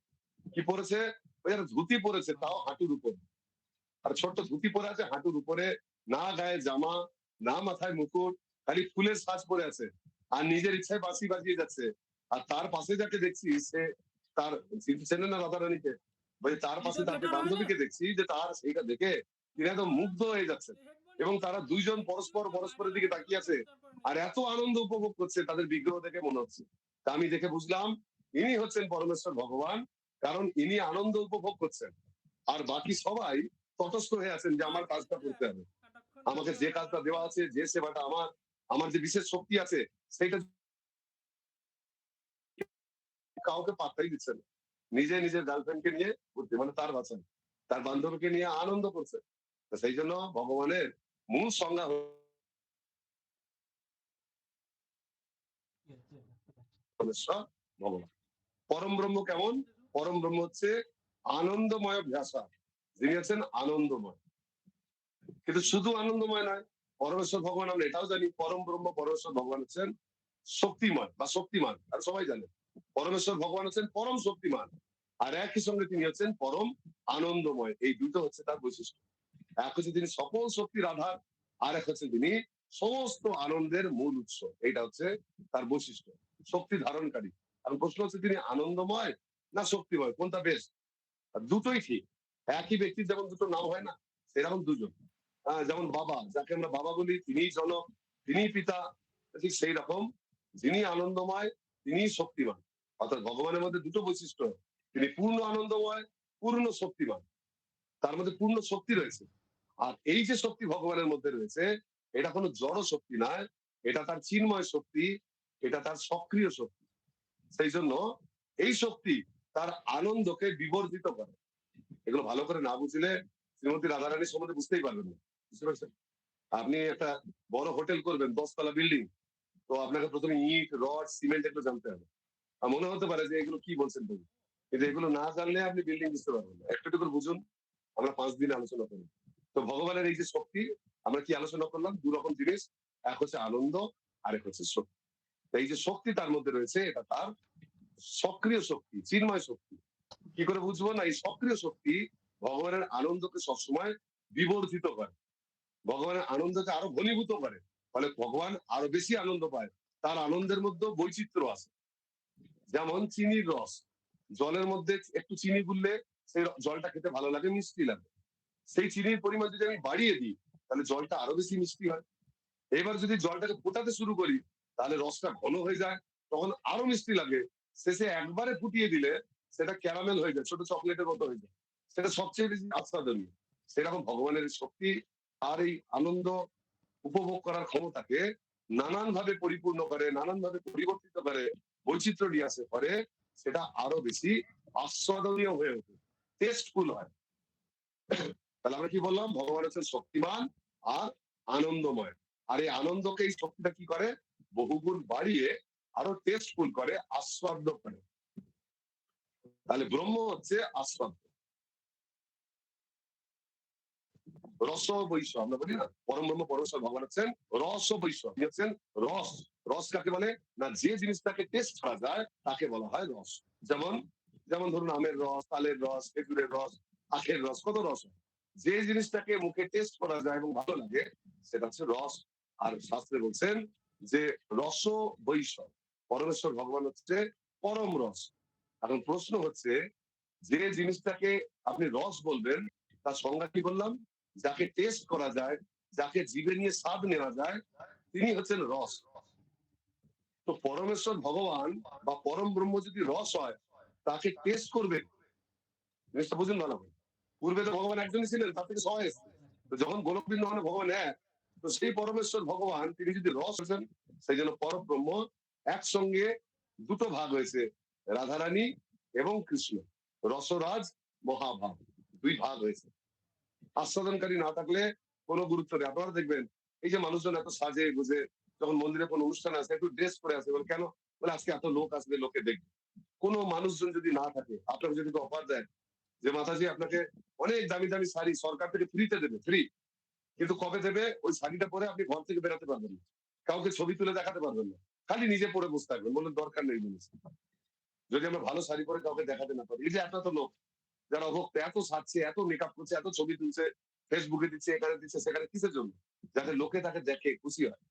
কি পরেছে? ওই একটা ধুতি পরেছে, তাও হাঁটুর উপর, আর ছোট্ট ধুতি পরে আছে হাঁটুর উপরে, না গায়ে জামা, না মাথায় মুকুট, খালি ফুলের সাজ পরে আছে, আর নিজের ইচ্ছায় বাঁশি বাজিয়ে যাচ্ছে। আর তার পাশে যাকে দেখছি সে তার চেনে না রাধারানীকে, বলছে তার পাশে তাকে বান্ধবীকে দেখছি যে তার সেইটা দেখে তিনি একদম মুগ্ধ হয়ে যাচ্ছে, এবং তারা দুইজন পরস্পর পরস্পরের দিকে তাকিয়ে আছে আর এত আনন্দ উপভোগ করছে তাদের বিগ্রহ দেখে মনে হচ্ছে। তা আমি দেখে বুঝলাম ইনি হচ্ছেন পরমেশ্বর ভগবান, কারণ ইনি আনন্দ উপভোগ করছেন, আর বাকি সবাই তটস্থ হয়ে আছেন যে আমার কাজটা করতে হবে, আমাকে যে কাজটা দেওয়া আছে, যে সেবাটা আমার, আমার যে বিশেষ শক্তি আছে সেইটা কাউকে পাত্তাই দিচ্ছে না। নিজে নিজের গার্লফ্রেন্ডকে নিয়ে ঘুরতে, মানে তার বাঁচান, তার বান্ধবীকে নিয়ে আনন্দ করছে। তো সেই জন্য ভগবানের মূল সংজ্ঞা পরমেশ্বর ভগবান। পরম ব্রহ্ম কেমন? পরম ব্রহ্ম হচ্ছে আনন্দময় ভাষা, যিনি হচ্ছেন আনন্দময়। কিন্তু শুধু আনন্দময় নয়, পরমেশ্বর ভগবান আমরা এটাও জানি পরম ব্রহ্ম পরমেশ্বর ভগবান হচ্ছেন শক্তিময় বা শক্তিমান, আর সবাই জানে পরমেশ্বর ভগবান হচ্ছেন পরম শক্তিমান, আর একই সঙ্গে তিনি হচ্ছেন পরম আনন্দময়। এই দুটো হচ্ছে তার বৈশিষ্ট্য। এক হচ্ছে তিনি সকল শক্তির আধার, আর এক হচ্ছে তিনি সমস্ত আনন্দের মূল উৎস। এটা হচ্ছে তার বৈশিষ্ট্য, শক্তি ধারণকারী। আর প্রশ্ন হচ্ছে তিনি আনন্দময় না শক্তিময়, কোনটা বেশ? দুটোই ঠিক। একই ব্যক্তির যেমন দুটো নাম হয় না, সেরকম দুজন। যেমন বাবা, যাকে আমরা বাবা বলি, তিনিই জনক, তিনিই পিতা, ঠিক সেই রকম যিনি আনন্দময় তিনি শক্তিমান। অর্থাৎ ভগবানের মধ্যে দুটো বৈশিষ্ট্য, তিনি পূর্ণ আনন্দময়, পূর্ণ শক্তিমান, তার মধ্যে পূর্ণ শক্তি রয়েছে। আর এই যে শক্তি ভগবানের মধ্যে রয়েছে, এটা কোনো জড় শক্তি নয়, এটা তার চিন্ময় শক্তি, এটা তার সক্রিয় শক্তি। সেই জন্য এই শক্তি তার আনন্দকে বিবর্জিত করে। এগুলো ভালো করে না বুঝলে শ্রীমতী রাধারানীর সম্বন্ধে বুঝতেই পারবেন না, বুঝতে পারছেন? আপনি একটা বড় হোটেল করবেন, 10 তলা বিল্ডিং, তো আপনাকে প্রথমে ইট, রড, সিমেন্ট এগুলো জানতে হবে। আর মনে হতে পারে যে এগুলো কি বলছেন তুমি, কিন্তু এগুলো না জানলে আপনি বিল্ডিং বুঝতে পারবেন না। একটু একটু করে বুঝুন, আমরা 5 দিন আলোচনা করি। তো ভগবানের এই যে শক্তি, আমরা কি আলোচনা করলাম? 2 রকম জিনিস, এক হচ্ছে আনন্দ, আরেক হচ্ছে শক্তি। তো এই যে শক্তি তার মধ্যে রয়েছে, এটা তার সক্রিয় শক্তি, চিন্ময় শক্তি। কি করে বুঝবো? না, এই সক্রিয় শক্তি ভগবানের আনন্দকে সবসময় বিবর্ধিত করে, ভগবানের আনন্দকে আরো ঘনীভূত করে, ফলে ভগবান আরো বেশি আনন্দ পায়। তার আনন্দের মধ্যে বৈচিত্র্য আছে। যেমন চিনির রস, জলের মধ্যে একটু চিনি গুললে সেই জলটা খেতে ভালো লাগে, মিষ্টি লাগে। সেই চিনির পরিমাণ যদি আমি বাড়িয়ে দিই, তাহলে জলটা আরো বেশি মিষ্টি হয়। এবার যদি জলটাকে ফোটাতে শুরু করি, তাহলে রসটা ঘন হয়ে যায়, তখন আরো মিষ্টি লাগে। শেষে একবারে ফুটিয়ে দিলে সেটা ক্যারামেল হয়ে যায়, ছোট চকলেটের মতো হয়ে যায়, সেটা সবচেয়ে বেশি আস্বাদনীয়। সেরকম ভগবানের শক্তি আর এই আনন্দ উপভোগ করার ক্ষমতাকে নানান ভাবে পরিপূর্ণ করে, নানান ভাবে পরিবর্তিত করে, বৈচিত্র্য নিয়ে আসে, পরে সেটা আরো বেশি আস্বাদনীয় হয়ে ওঠে, টেস্টফুল হয়। তাহলে আমরা কি বললাম? ভগবান হচ্ছেন শক্তিমান আর আনন্দময়। আর এই আনন্দকে, এই শক্তিটা কি করে? বহুগুণ বাড়িয়ে আরো টেস্টফুল করে, আস্বাদ্য করে। তাহলে ব্রহ্ম হচ্ছে আস্বাদ্য। রস বৈশ্য আমরা বলি না, পরম ব্রহ্ম পরমেশ্বর ভগবান হচ্ছেন রস বৈশ্য। তিনি হচ্ছেন রস। রস কাকে বলে? না, যে জিনিসটাকে টেস্ট করা যায় তাকে বলা হয় রস। যেমন যেমন ধরুন আমের রস, তালের রস, খেজুরের রস, আখের রস, কত রস হয়। যে জিনিসটাকে মুখে টেস্ট করা যায় এবং ভালো লাগে, সেটা হচ্ছে রস। আর শাস্ত্রে বলছেন যে রস বৈশ্য, পরমেশ্বর ভগবান হচ্ছে পরম রস। এখন প্রশ্ন হচ্ছে, যে জিনিসটাকে আপনি রস বলবেন, তার সংজ্ঞা কি বললাম? যাকে টেস্ট করা যায়, যাকে জিভে নিয়ে স্বাদ নেওয়া যায়, তিনি হচ্ছেন রস। তো পরমেশ্বর ভগবান বা পরম ব্রহ্ম যদি রস হয়, তাকে টেস্ট করবে, জিনিসটা বুঝুন ভালো করে। পূর্বে তো ভগবান একজনই ছিলেন, তার থেকে সবাই এসেছে। তো যখন গোলক বৃন্দাবনে ভগবান এক, তো সেই পরমেশ্বর ভগবান তিনি যদি রস হয়েছেন, সেই জন্য পরব্রহ্ম একসঙ্গে দুটো ভাগ হয়েছে, রাধারানী এবং কৃষ্ণ, রসরাজ মহাভাব, দুই ভাগ হয়েছে। আস্বাদনকারী না থাকলে কোনো গুরুত্ব নেই। আপনারা দেখবেন এই যে মানুষজন এত সাজে গুজে, যখন মন্দিরে কোনো অনুষ্ঠান আছে একটু ড্রেস করে আসে, বলে কেন? বলে আজকে এত লোক আসবে, লোকে দেখবে। কোনো মানুষজন যদি না থাকে, আপনাকে যদি অফার দেয় যে মাতাজি আপনাকে অনেক দামি দামি শাড়ি সরকার থেকে ফ্রিতে দেবে, ফ্রি, কিন্তু কবে দেবে? ওই শাড়িটা পরে আপনি ঘর থেকে বেরোতে পারবেন না, কাউকে ছবি তুলে দেখাতে পারবেন না, খালি নিজে পরে বসে থাকবেন, বললেন দরকার নেই জিনিস। যদি আমরা ভালো শাড়ি পরে কাউকে দেখাতে না পারি, এই যে এত এত লোক যারা অভক্ত, এত সাজছে, এত মেকআপ করছে, এত ছবি তুলছে, ফেসবুকে দিচ্ছে, এখানে দিচ্ছে, সেখানে, কিসের জন্য? যাতে লোকে তাকে দেখে খুশি হয়।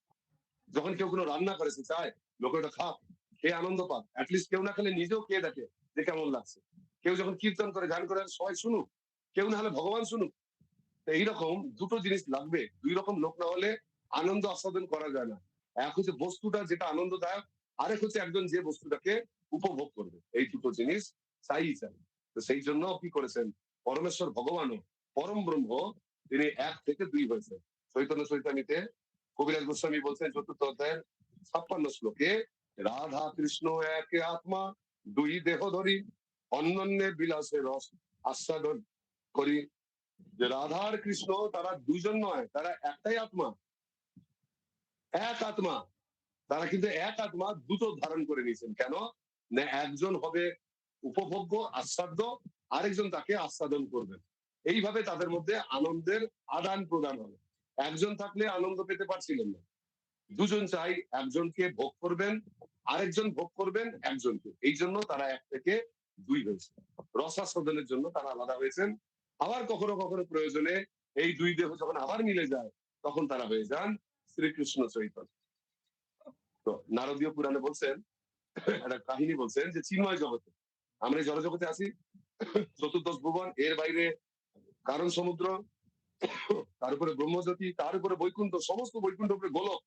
যখন কেউ কোনো রান্না করে, সে চায় লোকে ওটা খাক, খেয়ে আনন্দ পাক, অ্যাটলিস্ট কেউ না খেলে নিজেও খেয়ে দেখে যে কেমন লাগছে। কেউ যখন কীর্তন করে, গান করে, সবাই শুনুক, কেউ না হলে ভগবান শুনুক। তো এইরকম দুটো জিনিস লাগবে, 2 রকম লোক না হলে আনন্দ আস্বাদন করা যায় না। এক হচ্ছে বস্তুটা যেটা আনন্দদায়ক, আরেক হচ্ছে একজন যে বস্তুটাকে উপভোগ করবে। এই দুটো জিনিস চাই। তো সেই জন্য কি করেছেন? পরমেশ্বর ভগবানও পরম ব্রহ্ম, তিনি 1 থেকে 2 হয়েছেন। চৈতন্য চৈতামিতে কবিরাজ গোস্বামী বলছেন 4th অধ্যায়ের 56 শ্লোকে, রাধা কৃষ্ণ এক আত্মা, 2 দেহ ধরি, অন্যন্যে বিলাসে রস আস্বাদন করি। যে রাধা আর কৃষ্ণ তারা 2জন নয়, তারা একটাই আত্মা, এক আত্মা। তারা কিন্তু এক আত্মা, দুটো ধারণ করে নিয়েছেন। কেন? না, একজন হবে উপভোগ্য, আস্বাদ্য, আরেকজন তাকে আস্বাদন করবেন। এইভাবে তাদের মধ্যে আনন্দের আদান প্রদান হবে। একজন থাকলে আনন্দ পেতে পারছিলেন না, 2জন চাই, একজনকে ভোগ করবেন, আরেকজন ভোগ করবেন একজনকে। এই জন্য তারা 1 থেকে 2 হয়েছে। রসাস্বাদনের জন্য তারা আলাদা হয়েছেন। আবার কখনো কখনো প্রয়োজনে এই 2 দেহ যখন আবার মিলে যায়, তখন তারা হয়ে যান শ্রীকৃষ্ণ চৈতন্য। তো নারদীয় পুরাণে বলছেন, একটা কাহিনী বলছেন যে চিন্ময় জগতে, আমরা এই জড়জগতে আছি, 14 ভুবন, এর বাইরে কারণ সমুদ্র, তার উপরে ব্রহ্মজ্যোতি, তার উপরে বৈকুণ্ঠ, সমস্ত বৈকুণ্ঠ উপরে গোলক,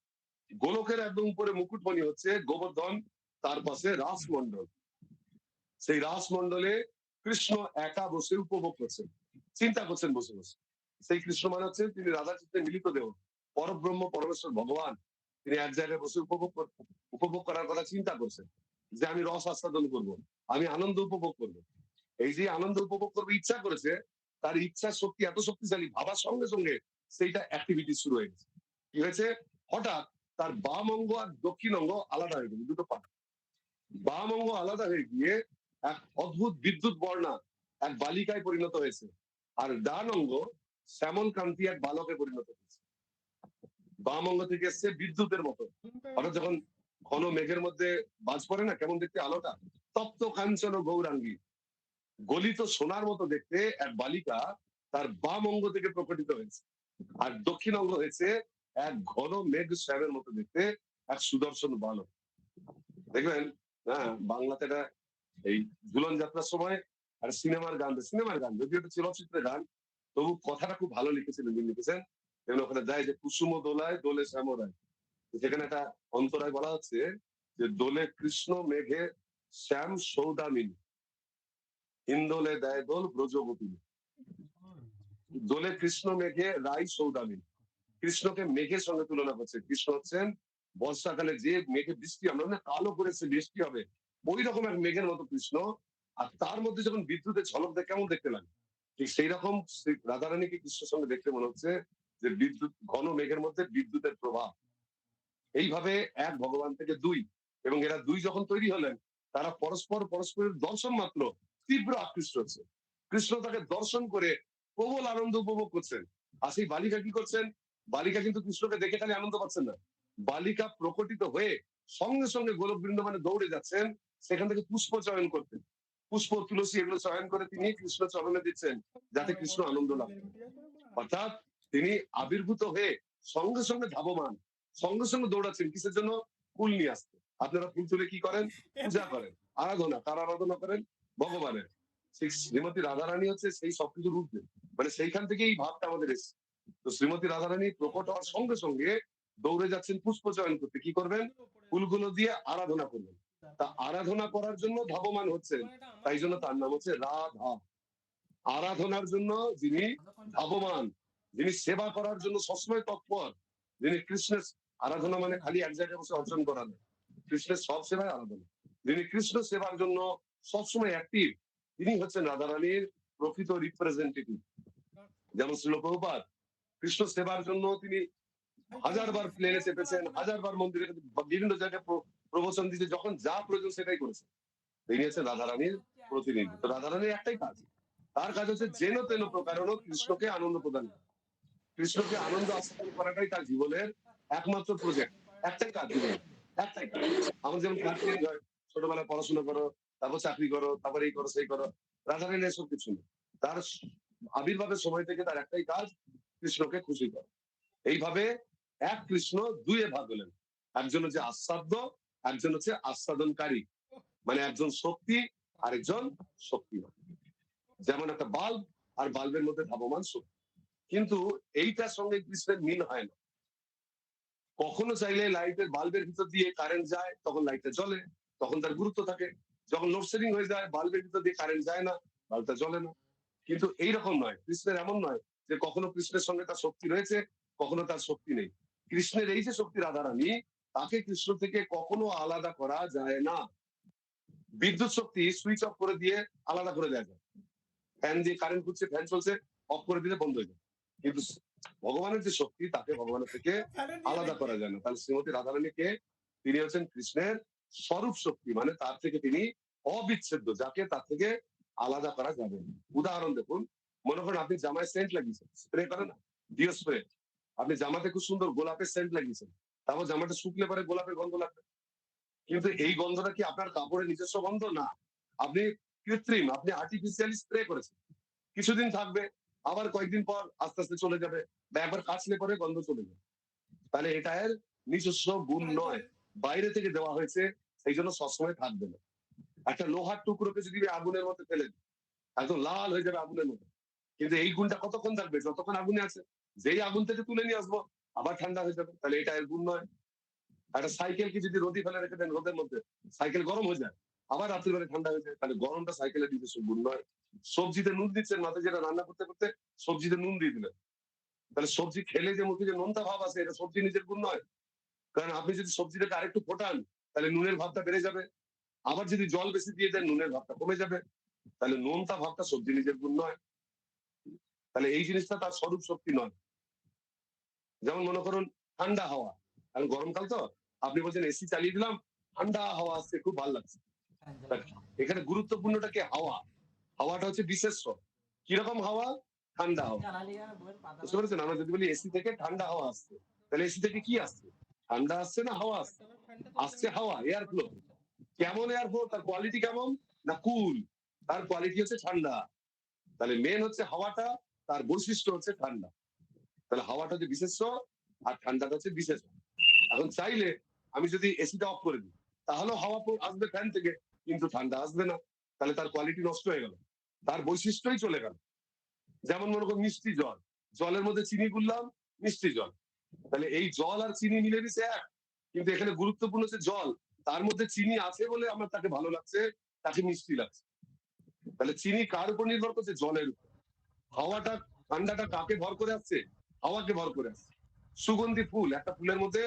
গোলকের একদম উপরে মুকুটমণি হচ্ছে গোবর্ধন, তার পাশে রাসমণ্ডল। সেই রাসমণ্ডলে কৃষ্ণ একা বসে উপভোগ করছেন, চিন্তা করছেন বসে বসে। সেই কৃষ্ণ মানে হচ্ছে তিনি রাধা চিত্তে মিলিত দেহ, পরব্রহ্ম পরমেশ্বর ভগবান। তিনি এক জায়গায় বসে উপভোগ করার কথা চিন্তা করছেন, যে আমি রস আস্বাদন করব, আমি আনন্দ উপভোগ করব। এই যে আনন্দ উপভোগ করবে ইচ্ছা করেছে, তার ইচ্ছা শক্তি এত শক্তিশালী, ভাবার সঙ্গে সঙ্গে সেইটা অ্যাক্টিভিটি শুরু হয়ে গেছে। কি হয়েছে? হঠাৎ তার বাম অঙ্গ আর দক্ষিণ অঙ্গ আলাদা হয়ে গেল, দুটো পা। বাম অঙ্গ আলাদা হয়ে গিয়ে এক অদ্ভুত বিদ্যুৎ বর্ণা এক বালিকায় পরিণত হয়েছে, আর ডান অঙ্গ শ্যামল কান্তি এক বালকে পরিণত হয়েছে। বাম অঙ্গ থেকে এসছে বিদ্যুতের মতো। অর্থাৎ যখন ঘন মেঘের মধ্যে বাজ পড়ে না, কেমন দেখতে আলোটা, তপ্ত কাঞ্চন গৌরাঙ্গী, গলিত সোনার মতো দেখতে এক বালিকা তার বাম অঙ্গ থেকে প্রকটিত হয়েছে। আর দক্ষিণ অঙ্গ হয়েছে এক ঘন মেঘ শ্যামের মতো দেখতে এক সুদর্শন বালক। দেখবেন, হ্যাঁ, বাংলাতে এটা এই ঝুলন যাত্রার সময় আর সিনেমার গান যদিও এটা চলচ্চিত্রের গান, তবু কথাটা খুব ভালো লিখেছিলেন, যিনি লিখেছেন। যেমন ওখানে যায় যে কুসুম দোলায় দোলে শ্যামরায়, সেখানে একটা অন্তরায় বলা হচ্ছে যে দোলে কৃষ্ণ মেঘে শ্যাম সৌদামিনী, হিন্দোলে দেয় দোল ব্রজগোপিনী। দোলে কৃষ্ণ মেঘে রাই সৌদামিনী, কৃষ্ণকে মেঘের সঙ্গে তুলনা করছে। কৃষ্ণ হচ্ছেন বর্ষাকালে যে মেঘে বৃষ্টি, আমরা না কালো করেছে বৃষ্টি হবে, ওই রকম এক মেঘের মতো কৃষ্ণ। আর তার মধ্যে যখন বিদ্যুতের ঝলক দেয় কেমন দেখতে লাগে, ঠিক সেই রকম রাধারানীকে কৃষ্ণের সঙ্গে দেখতে মনে হচ্ছে যে বিদ্যুৎ, ঘন মেঘের মধ্যে বিদ্যুতের প্রভাব। এইভাবে এক ভগবান থেকে দুই, এবং এরা দুই যখন তৈরি হলেন, তারা পরস্পরের দর্শন মাত্র তীব্র আকৃষ্ট হচ্ছে। কৃষ্ণ তাকে দর্শন করে প্রবল আনন্দ উপভোগ করছেন। আর সেই বালিকা কি করছেন? বালিকা কিন্তু কৃষ্ণকে দেখে খালি আনন্দ পাচ্ছেন না, বালিকা প্রকটিত হয়ে সঙ্গে সঙ্গে গোলক বৃন্দাবনে দৌড়ে যাচ্ছেন সেখান থেকে পুষ্প চয়ন করতে। পুষ্প, তুলসী এগুলো চয়ন করে তিনি কৃষ্ণ চরণে দিচ্ছেন, যাতে কৃষ্ণ আনন্দ লাভ করেন। অর্থাৎ তিনি আবির্ভূত হয়ে সঙ্গে সঙ্গে ধাবমান, সঙ্গে সঙ্গে দৌড়াচ্ছেন কিসের জন্য? ফুল নিয়ে আসতে। আপনারা ফুল তুলে কি করেন? পূজা করেন, আরাধনা। কার আরাধনা করেন? ভগবানের। সেই শ্রীমতী রাধারানী হচ্ছে সেই সবকিছুর ঊর্ধ্বে, মানে সেইখান থেকে এই ভাবটা আমাদের এসছে। তো শ্রীমতী রাধারানী প্রকট হওয়ার সঙ্গে সঙ্গে দৌড়ে যাচ্ছেন পুষ্প চয়ন করতে। কি করবেন? ফুলগুলো দিয়ে আরাধনা করবেন। তা আরাধনা করার জন্য ধাবমান হচ্ছেন, তাই জন্য তার নাম হচ্ছে রাধা। আরাধনার জন্য যিনি ধাবমান, যিনি সেবা করার জন্য সবসময় তৎপর, যিনি কৃষ্ণের আরাধনা মানে খালি এক জায়গায় বসে অর্জন করা নয়, কৃষ্ণের সব সেবায় আরাধনা। যিনি কৃষ্ণ সেবার জন্য সবসময় অ্যাক্টিভ, তিনি হচ্ছেন রাধারানীর প্রকৃত রিপ্রেজেন্টেটিভ। যেমন শ্রীল প্রভুপাদ কৃষ্ণ সেবার জন্য তিনি হাজারবার প্লেনে চেপেছেন, হাজারবার মন্দিরে বিভিন্ন জায়গায় প্রবচন দিতে, যখন যা প্রয়োজন সেটাই করেছেন। তিনি হচ্ছেন রাধারানীর প্রতিনিধি। তো রাধারানীর একটাই কাজ, তার কাজ হচ্ছে যেন তেন প্রকারেণ কৃষ্ণকে আনন্দ প্রদান করা। কৃষ্ণকে আনন্দ আস্বাদন করাটাই তার জীবনের একমাত্র প্রজেক্ট। একটাই কাজ জীবনে, একটাই কাজ। আমাদের যেমন কাজ চেঞ্জ হয়, ছোটবেলায় পড়াশোনা করো, তারপর চাকরি করো, তারপর এই করো সেই করো, রাধারানী এসব কিছু নেই। তার আবির্ভাবের সময় থেকে তার একটাই কাজ, কৃষ্ণকে খুশি করা। এইভাবে এক কৃষ্ণ দুয়ে ভাগ হলেন। একজন হচ্ছে আস্বাদ্য, একজন হচ্ছে আস্বাদনকারী, মানে একজন শক্তি আর একজন শক্তিমান। যেমন একটা বাল্ব আর বাল্বের মধ্যে ধাবমান শক্তি, কিন্তু এইটার সঙ্গে কৃষ্ণের মিল হয় না। কখনো চাইলে লাইটের বাল্বের ভিতর দিয়ে কারেন্ট যায়, তখন লাইটটা জ্বলে, তখন তার গুরুত্ব থাকে। যখন লোডশেডিং হয়ে যায়, বাল্বের ভিতর দিয়ে কারেন্ট যায় না, বাল্বটা জ্বলে না। কিন্তু এইরকম নয়, কৃষ্ণের এমন নয় যে কখনো কৃষ্ণের সঙ্গে তার শক্তি রয়েছে, কখনো তার শক্তি নেই। কৃষ্ণের এই যে শক্তি রাধারানী, তাকে কৃষ্ণ থেকে কখনো আলাদা করা যায় না। বিদ্যুৎ শক্তি সুইচ অফ করে দিয়ে আলাদা করে দেওয়া যায়, ফ্যান দিয়ে কারেন্ট ঘুরছে, ফ্যান চলছে, অফ করে দিলে বন্ধ হয়ে যায়। কিন্তু ভগবানের যে শক্তি, তাকে ভগবানের থেকে আলাদা করা যায় না। তাহলে শ্রীমতী রাধারানীকে, তিনি হচ্ছেন কৃষ্ণের স্বরূপ শক্তি, মানে তার থেকে তিনি অবিচ্ছেদ্য, যাকে তার থেকে আলাদা করা যাবে না। উদাহরণ দেখুন, মনে করেন আপনি জামায় সেন্ট লাগিয়েছেন, স্প্রে করেন না, ডিও স্প্রে। আপনি জামাতে খুব সুন্দর গোলাপের সেন্ট লাগিয়েছেন, তারপর জামাটা শুকলে পরে গোলাপের গন্ধ লাগবে, কিন্তু এই গন্ধটা কি আপনার কাপড়ের নিজস্ব গন্ধ? না, আপনি কৃত্রিম, আপনি আর্টিফিশিয়ালি স্প্রে করেছেন। কিছুদিন থাকবে, আবার কয়েকদিন পর আস্তে আস্তে চলে যাবে, বা একবার কাচলে পরে গন্ধ চলে যাবে। তাহলে এটা এর নিজস্ব গুণ নয়, বাইরে থেকে দেওয়া হয়েছে, সেই জন্য সবসময় থাকবে না। একটা লোহার টুকরোকে যদি আগুনের মধ্যে ফেলে দিই, একদম লাল হয়ে যাবে আগুনের মধ্যে, কিন্তু এই গুণটা কতক্ষণ থাকবে? যতক্ষণ আগুনে আছে। যেই আগুন থেকে তুলে নিয়ে আসবো, আবার ঠান্ডা হয়ে যাবে। তাহলে এটা এর গুণ নয়। একটা সাইকেলকে যদি রোদে ফেলে রেখে দেন, রোদের মধ্যে সাইকেল গরম হয়ে যায়, আবার রাত্রিবেলা ঠান্ডা হয়ে যায়, তাহলে গরমটা সাইকেলের নিজস্ব গুণ নয়। সবজিতে নুন দিচ্ছেন, মাথায় যেটা রান্না করতে করতে সবজিতে নুন দিয়ে দিলেন, তাহলে সবজি খেলে যে মুখে যে নোনতা ভাব আছে, এটা সবজি নিজের গুণ নয়। কারণ আপনি যদি সবজিটাকে আরেকটু ফোটান, তাহলে নুনের ভাবটা বেড়ে যাবে। আবার যদি জল বেশি দিয়ে দেন, নুনের ভাবটা কমে যাবে। তাহলে নোনতা ভাবটা সবজি নিজের গুণ নয়। তাহলে এই জিনিসটা তার স্বরূপ শক্তি নয়। যেমন মনে করুন ঠান্ডা হাওয়া, এখন গরমকাল তো আপনি বলছেন এসি চালিয়ে দিলাম, ঠান্ডা হাওয়া আসছে, খুব ভালো লাগছে। এখানে গুরুত্বপূর্ণটা কি? হাওয়া। হাওয়াটা হচ্ছে বিশেষ্য। কিরকম হাওয়া? ঠান্ডা হাওয়া। বুঝতে পেরেছেন? আমরা যদি বলি এসি থেকে ঠান্ডা হাওয়া আসছে, তাহলে এসি থেকে কি আসছে? ঠান্ডা আসছে না হাওয়া আসছে? আসছে হাওয়া, এয়ার ফ্লো। কেমন এয়ার ফ্লো? তার কোয়ালিটি কেমন? না কুল। তার কোয়ালিটি হচ্ছে ঠান্ডা। তাহলে মেন হচ্ছে হাওয়াটা, তার বৈশিষ্ট্য হচ্ছে ঠান্ডা। তাহলে হাওয়াটা হচ্ছে বিশেষ্য আর ঠান্ডাটা হচ্ছে বিশেষ। এখন চাইলে আমি যদি এসিটা অফ করে দিই, তাহলে হাওয়া আসবে ফ্যান থেকে, কিন্তু ঠান্ডা আসবে না। তাহলে তার কোয়ালিটি নষ্ট হয়ে গেল, তার বৈশিষ্ট্যই চলে গেল। যেমন মনে করুন মিষ্টি জল, জলের মধ্যে চিনি গুললাম, মিষ্টি জল। তাহলে এই জল আর চিনি মিলে মিশে এক, কিন্তু এখানে গুরুত্বপূর্ণ হচ্ছে জল। তার মধ্যে চিনি আছে বলে আমার তাকে ভালো লাগছে, তাকে মিষ্টি লাগছে। তাহলে চিনি কার উপর নির্ভর করছে? জলের উপর। হাওয়াটা, ঠান্ডাটা কাকে ভর করে আসছে? হাওয়াকে ভর করে আসছে। সুগন্ধি ফুল, একটা ফুলের মধ্যে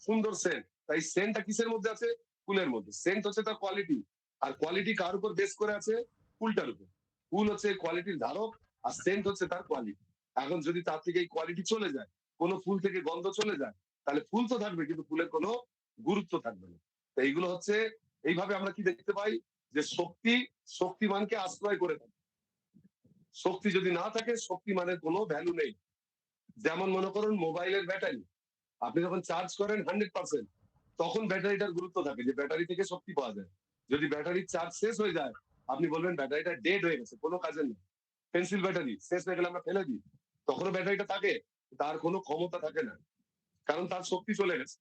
সুন্দর সেন্ট, তাই সেন্টটা কিসের মধ্যে আছে? ফুলের মধ্যে। সেন্ট হচ্ছে তার কোয়ালিটি, আর কোয়ালিটি কার উপর বেস করে আছে? ফুলটার উপর। ফুল হচ্ছে কোয়ালিটির ধারক, আর সেন্ট হচ্ছে তার কোয়ালিটি। এখন যদি তার থেকে এই কোয়ালিটি চলে যায়, কোনো ফুল থেকে গন্ধ চলে যায়, তাহলে ফুল তো থাকবে কিন্তু ফুলের কোনো গুরুত্ব থাকবে না। তো এইগুলো হচ্ছে, এইভাবে আমরা কি দেখতে পাই? যে শক্তি শক্তিমানকে আশ্রয় করে থাকে। শক্তি যদি না থাকে, শক্তিমানের কোনো ভ্যালু নেই। যেমন মনে করুন মোবাইলের ব্যাটারি, আপনি যখন চার্জ করেন 100%, তখন ব্যাটারিটার গুরুত্ব থাকে যে ব্যাটারি থেকে শক্তি পাওয়া যায়। যদি ব্যাটারির চার্জ শেষ হয়ে যায়, আপনি বলবেন ব্যাটারিটা ডেড হয়ে গেছে, কোনো কাজের নেই। পেন্সিল ব্যাটারি শেষ হয়ে গেলে আমরা ফেলে দিই, তখনও ব্যাটারিটা থাকে, তার কোনো ক্ষমতা থাকে না, কারণ তার শক্তি চলে গেছে।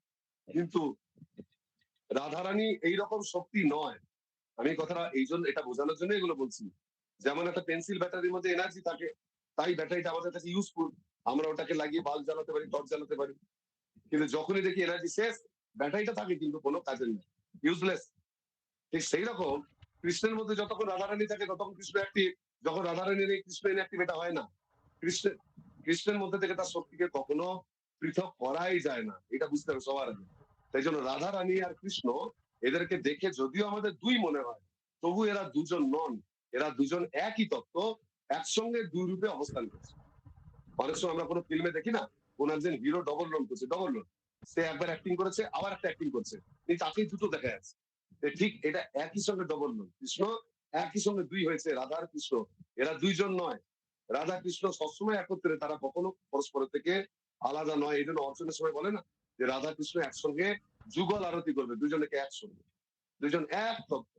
কিন্তু রাধারানী এইরকম শক্তি নয়। আমি কথাটা এই জন্য, এটা বোঝানোর জন্য এগুলো বলছি। যেমন একটা পেন্সিল ব্যাটারির মধ্যে এনার্জি থাকে, তাই ব্যাটারিটা আমাদের কাছে ইউজফুল, আমরা ওটাকে লাগিয়ে বাল্ব জ্বালাতে পারি, টর্চ জ্বালাতে পারি। কিন্তু যখনই দেখি এনার্জি শেষ, ব্যাটারিটা থাকে কিন্তু কোনো কাজের নেই, ইউজলেস। ঠিক সেই রকম কৃষ্ণের মধ্যে যতক্ষণ রাধারানী থাকে ততক্ষণ কৃষ্ণ অ্যাক্টিভ, যখন রাধারানী নেই কৃষ্ণ ইনঅ্যাক্টিভ, এটা হয় না। কৃষ্ণের কৃষ্ণের মধ্যে থেকে তার শক্তিকে কখনো পৃথক করাই যায় না, এটা বুঝতে হবে সবার আগে। তাই জন্য রাধারানী আর কৃষ্ণ, এদেরকে দেখে যদিও আমাদের দুই মনে হয়, তবু এরা দুজন নন, এরা দুজন একই তত্ত্ব, একসঙ্গে দুই রূপে অবস্থান করছে। অনেক সময় আমরা কোনো ফিল্মে দেখি না, কোন একজন হিরো ডবল রোল করছে, ডবল রোল, সে একবার অ্যাক্টিং করেছে আবার একটা অ্যাক্টিং করছে, কিন্তু তাকেই দুটো দেখা যাচ্ছে। ঠিক এটা একই সঙ্গে ডবল রোল। কৃষ্ণ একই সঙ্গে দুই হয়েছে, রাধা আর কৃষ্ণ, এরা দুইজন নয়। রাধা কৃষ্ণ সবসময় একত্রে, তারা কখনো পরস্পরের থেকে আলাদা নয়। এই জন্য অর্চনের সময় বলে না যে রাধা কৃষ্ণ একসঙ্গে যুগল আরতি করবে, দুজনকে একসঙ্গে, দুজন এক তত্ত্ব।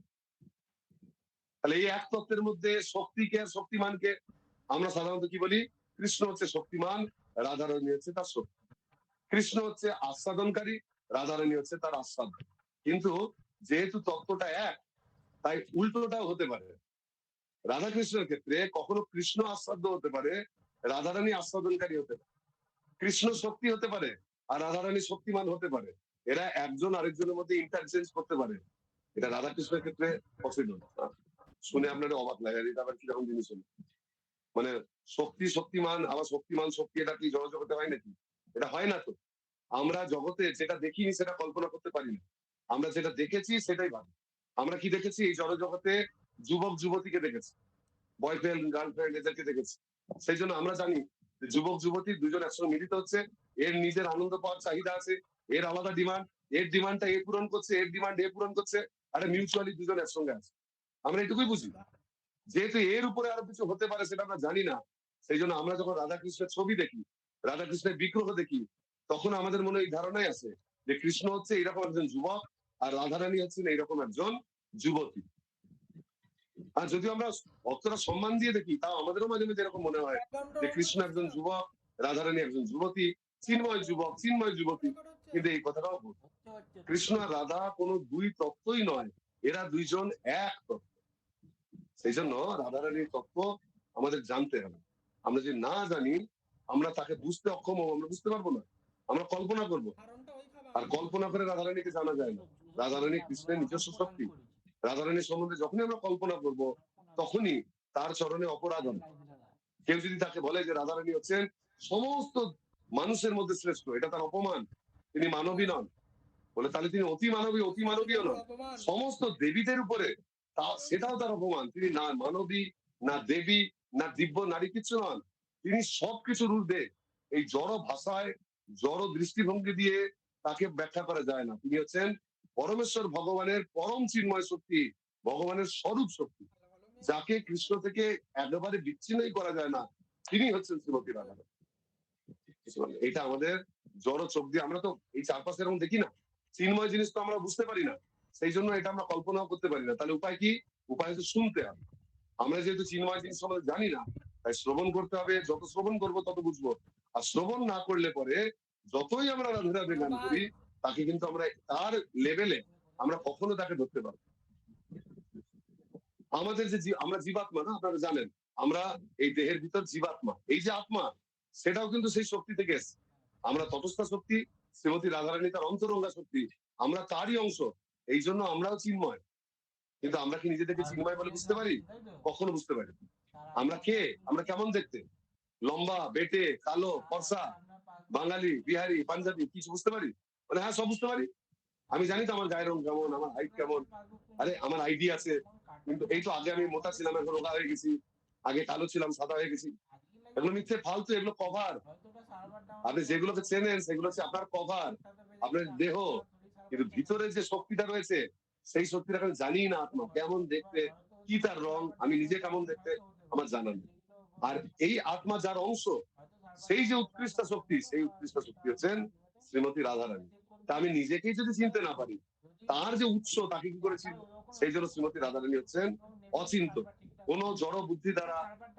তাহলে এই এক তত্ত্বের মধ্যে শক্তিকে আর শক্তিমানকে আমরা সাধারণত কি বলি? কৃষ্ণ হচ্ছে শক্তিমান, রাধারানী হচ্ছে তার শক্তি। কৃষ্ণ হচ্ছে আস্বাদনকারী, রাধারানী হচ্ছে তার আস্বাদ। কিন্তু যেহেতু তত্ত্বটা এক, তাই উল্টোটাও হতে পারে। রাধা কৃষ্ণের ক্ষেত্রে কখনো কৃষ্ণ আস্বাদ্য হতে পারে, রাধারানী আস্বাদনকারী হতে পারে। কৃষ্ণ শক্তি হতে পারে আর রাধারানী শক্তিমান হতে পারে। এরা একজন আরেকজনের মধ্যে ইন্টারচেঞ্জ করতে পারে। এটা রাধা কৃষ্ণের ক্ষেত্রে পসিবল। শুনে আপনাদের অবাক লাগে, এটা আবার কিরকম জিনিস হলো? মানে শক্তি শক্তিমান, আবার শক্তিমান শক্তি, এটা কি জগতে হয় নাকি? এটা হয় না তো। আমরা জগতে যেটা দেখিনি সেটা কল্পনা করতে পারি না, আমরা যেটা দেখেছি সেটাই ভাবি। আমরা কি দেখেছি? এই জগতে যুবক যুবতীকে দেখেছি, বয়ফ্রেন্ড গার্লফ্রেন্ড এদেরকে দেখেছি। সেই জন্য আমরা জানি যে যুবক যুবতী দুজন একসঙ্গে মিলিত হচ্ছে, এর নিজের আনন্দ পাওয়ার চাহিদা আছে, এর আলাদা ডিমান্ড, এর ডিমান্ডটা এ পূরণ করছে, এর ডিমান্ড এ পূরণ করছে, আরে মিউচুয়ালি দুজন একসঙ্গে আছে। আমরা এটুকুই বুঝি। যেহেতু এর উপরে আরো কিছু হতে পারে সেটা আমরা জানি না, সেই জন্য আমরা যখন রাধাকৃষ্ণের ছবি দেখি, রাধাকৃষ্ণের বিগ্রহ দেখি, তখন আমাদের মনে এই ধারণাই আছে যে কৃষ্ণ হচ্ছে এইরকম একজন যুবক আর রাধারানী হচ্ছেন এইরকম একজন যুবতী। আর যদি আমরা ভক্তরা সম্মান দিয়ে দেখি, তাও আমাদেরও মাঝে মাঝে এরকম মনে হয় যে কৃষ্ণ একজন যুবক, রাধারানী একজন যুবতী, চিন্ময় যুবক, চিন্ময় যুবতী। কিন্তু এই কথাটাও ভুল। কৃষ্ণ আর রাধা কোনো দুই তত্ত্বই নয়, এরা দুইজন এক তত্ত্ব। সেই জন্য রাধারানীর তত্ত্ব আমাদের জানতে হবে। আমরা যদি না জানি, আমরা তাকে বুঝতে অক্ষম হবো, আমরা বুঝতে পারবো না, আমরা কল্পনা করব। আর কল্পনা করে রাধারানীকে জানা যায় না। রাধারানী কৃষ্ণের নিজস্ব শক্তি। রাধারানীর সম্বন্ধে যখনই আমরা কল্পনা করব, তখনই তার চরণে অপরাধ হবে। কেউ যদি তাকে বলে যে রাধারানী হচ্ছেন সমস্ত মানুষের মধ্যে শ্রেষ্ঠ, এটা তার অপমান, তিনি মানবী নন। বলে তাহলে তিনি অতি মানবী, অতি মানবীও নন, সমস্ত দেবীদের উপরে, তা সেটাও তার অপমান। তিনি না মানবী, না দেবী, না দিব্য নারী, কিছু নন। তিনি সবকিছুর ঊর্ধ্বে। এই জড় ভাষায় জড় দৃষ্টিভঙ্গি দিয়ে তাকে ব্যাখ্যা করা যায় না। তিনি হচ্ছেন পরমেশ্বর ভগবানের পরম চিন্ময় শক্তি, ভগবানের স্বরূপ শক্তি, যাকে কৃষ্ণ থেকে একেবারে বিচ্ছিন্নই করা যায় না। তিনি হচ্ছেন শ্রীমতী রাধা। এটা আমাদের জড় চোখ দিয়ে আমরা তো এই চারপাশে এরকম দেখি না, চিন্ময় জিনিস তো আমরা বুঝতে পারি না, সেই জন্য এটা আমরা কল্পনাও করতে পারি না। তাহলে উপায় কি? উপায় হচ্ছে শুনতে হবে। আমরা যেহেতু চিন্ময় জিনিস সম্বন্ধে জানি না, তাই শ্রবণ করতে হবে। যত শ্রবণ করবো তত বুঝবো। আর শ্রবণ না করলে পরে যতই আমরা রাধে রাধে গান করি, তাকে কিন্তু আমরা তার লেভেলে আমরা কখনো তাকে ধরতে পারবো। আমাদের যে আমরা জীবাত্মা না, আপনারা জানেন, আমরা এই দেহের ভিতর জীবাত্মা, এই যে আত্মা, সেটাও কিন্তু সেই শক্তি থেকে এসছে। আমরা তটস্থা শক্তি, শ্রীমতী রাধারানী তার অন্তরঙ্গা শক্তি, আমরা তারই অংশ। এই জন্য আমরাও চিন্ময়। কিন্তু আমরা কি নিজেদেরকে চিন্ময় বলে বুঝতে পারি? কখনো বুঝতে পারি না। আমরা কে? আমরা কেমন দেখতে? লম্বা, বেটে, কালো, ফর্সা, বাঙালি, বিহারি, পাঞ্জাবি, কিছু বুঝতে পারি? মানে হ্যাঁ, সব বুঝতে পারি। আমি জানি তো আমার গায়ের রং কেমন, আমার হাইট কেমন, আরে আমার আইডি আছে। কিন্তু এই তো আগে আমি মোটা ছিলাম, এখন রোগা হয়ে গেছি, আগে কালো ছিলাম, সাদা হয়ে গেছি। এগুলো মিথ্যে, ফালতু, এগুলো কভার। আপনি যেগুলোকে চেনেন সেগুলো হচ্ছে আপনার কভার, আপনার দেহ। কিন্তু ভিতরে যে শক্তিটা রয়েছে, সেই শক্তিটা আমি জানি না। আত্মা কেমন দেখতে, কি তার রং, আমি নিজে কেমন দেখতে, আমার জানা নেই। আর এই আত্মা যার অংশ, সেই যে উৎকৃষ্ট শক্তি, সেই উৎকৃষ্ট শক্তি হচ্ছেন শ্রীমতী রাধারানী। তা আমি নিজেকেই যদি চিনতে না পারি, তার যে উৎস, তাকে কি করে চিনব? সেই জন্য শ্রীমতী রাধারানী হচ্ছেন অচিন্ত। কোন জড় বুদ্ধি দ্বারা,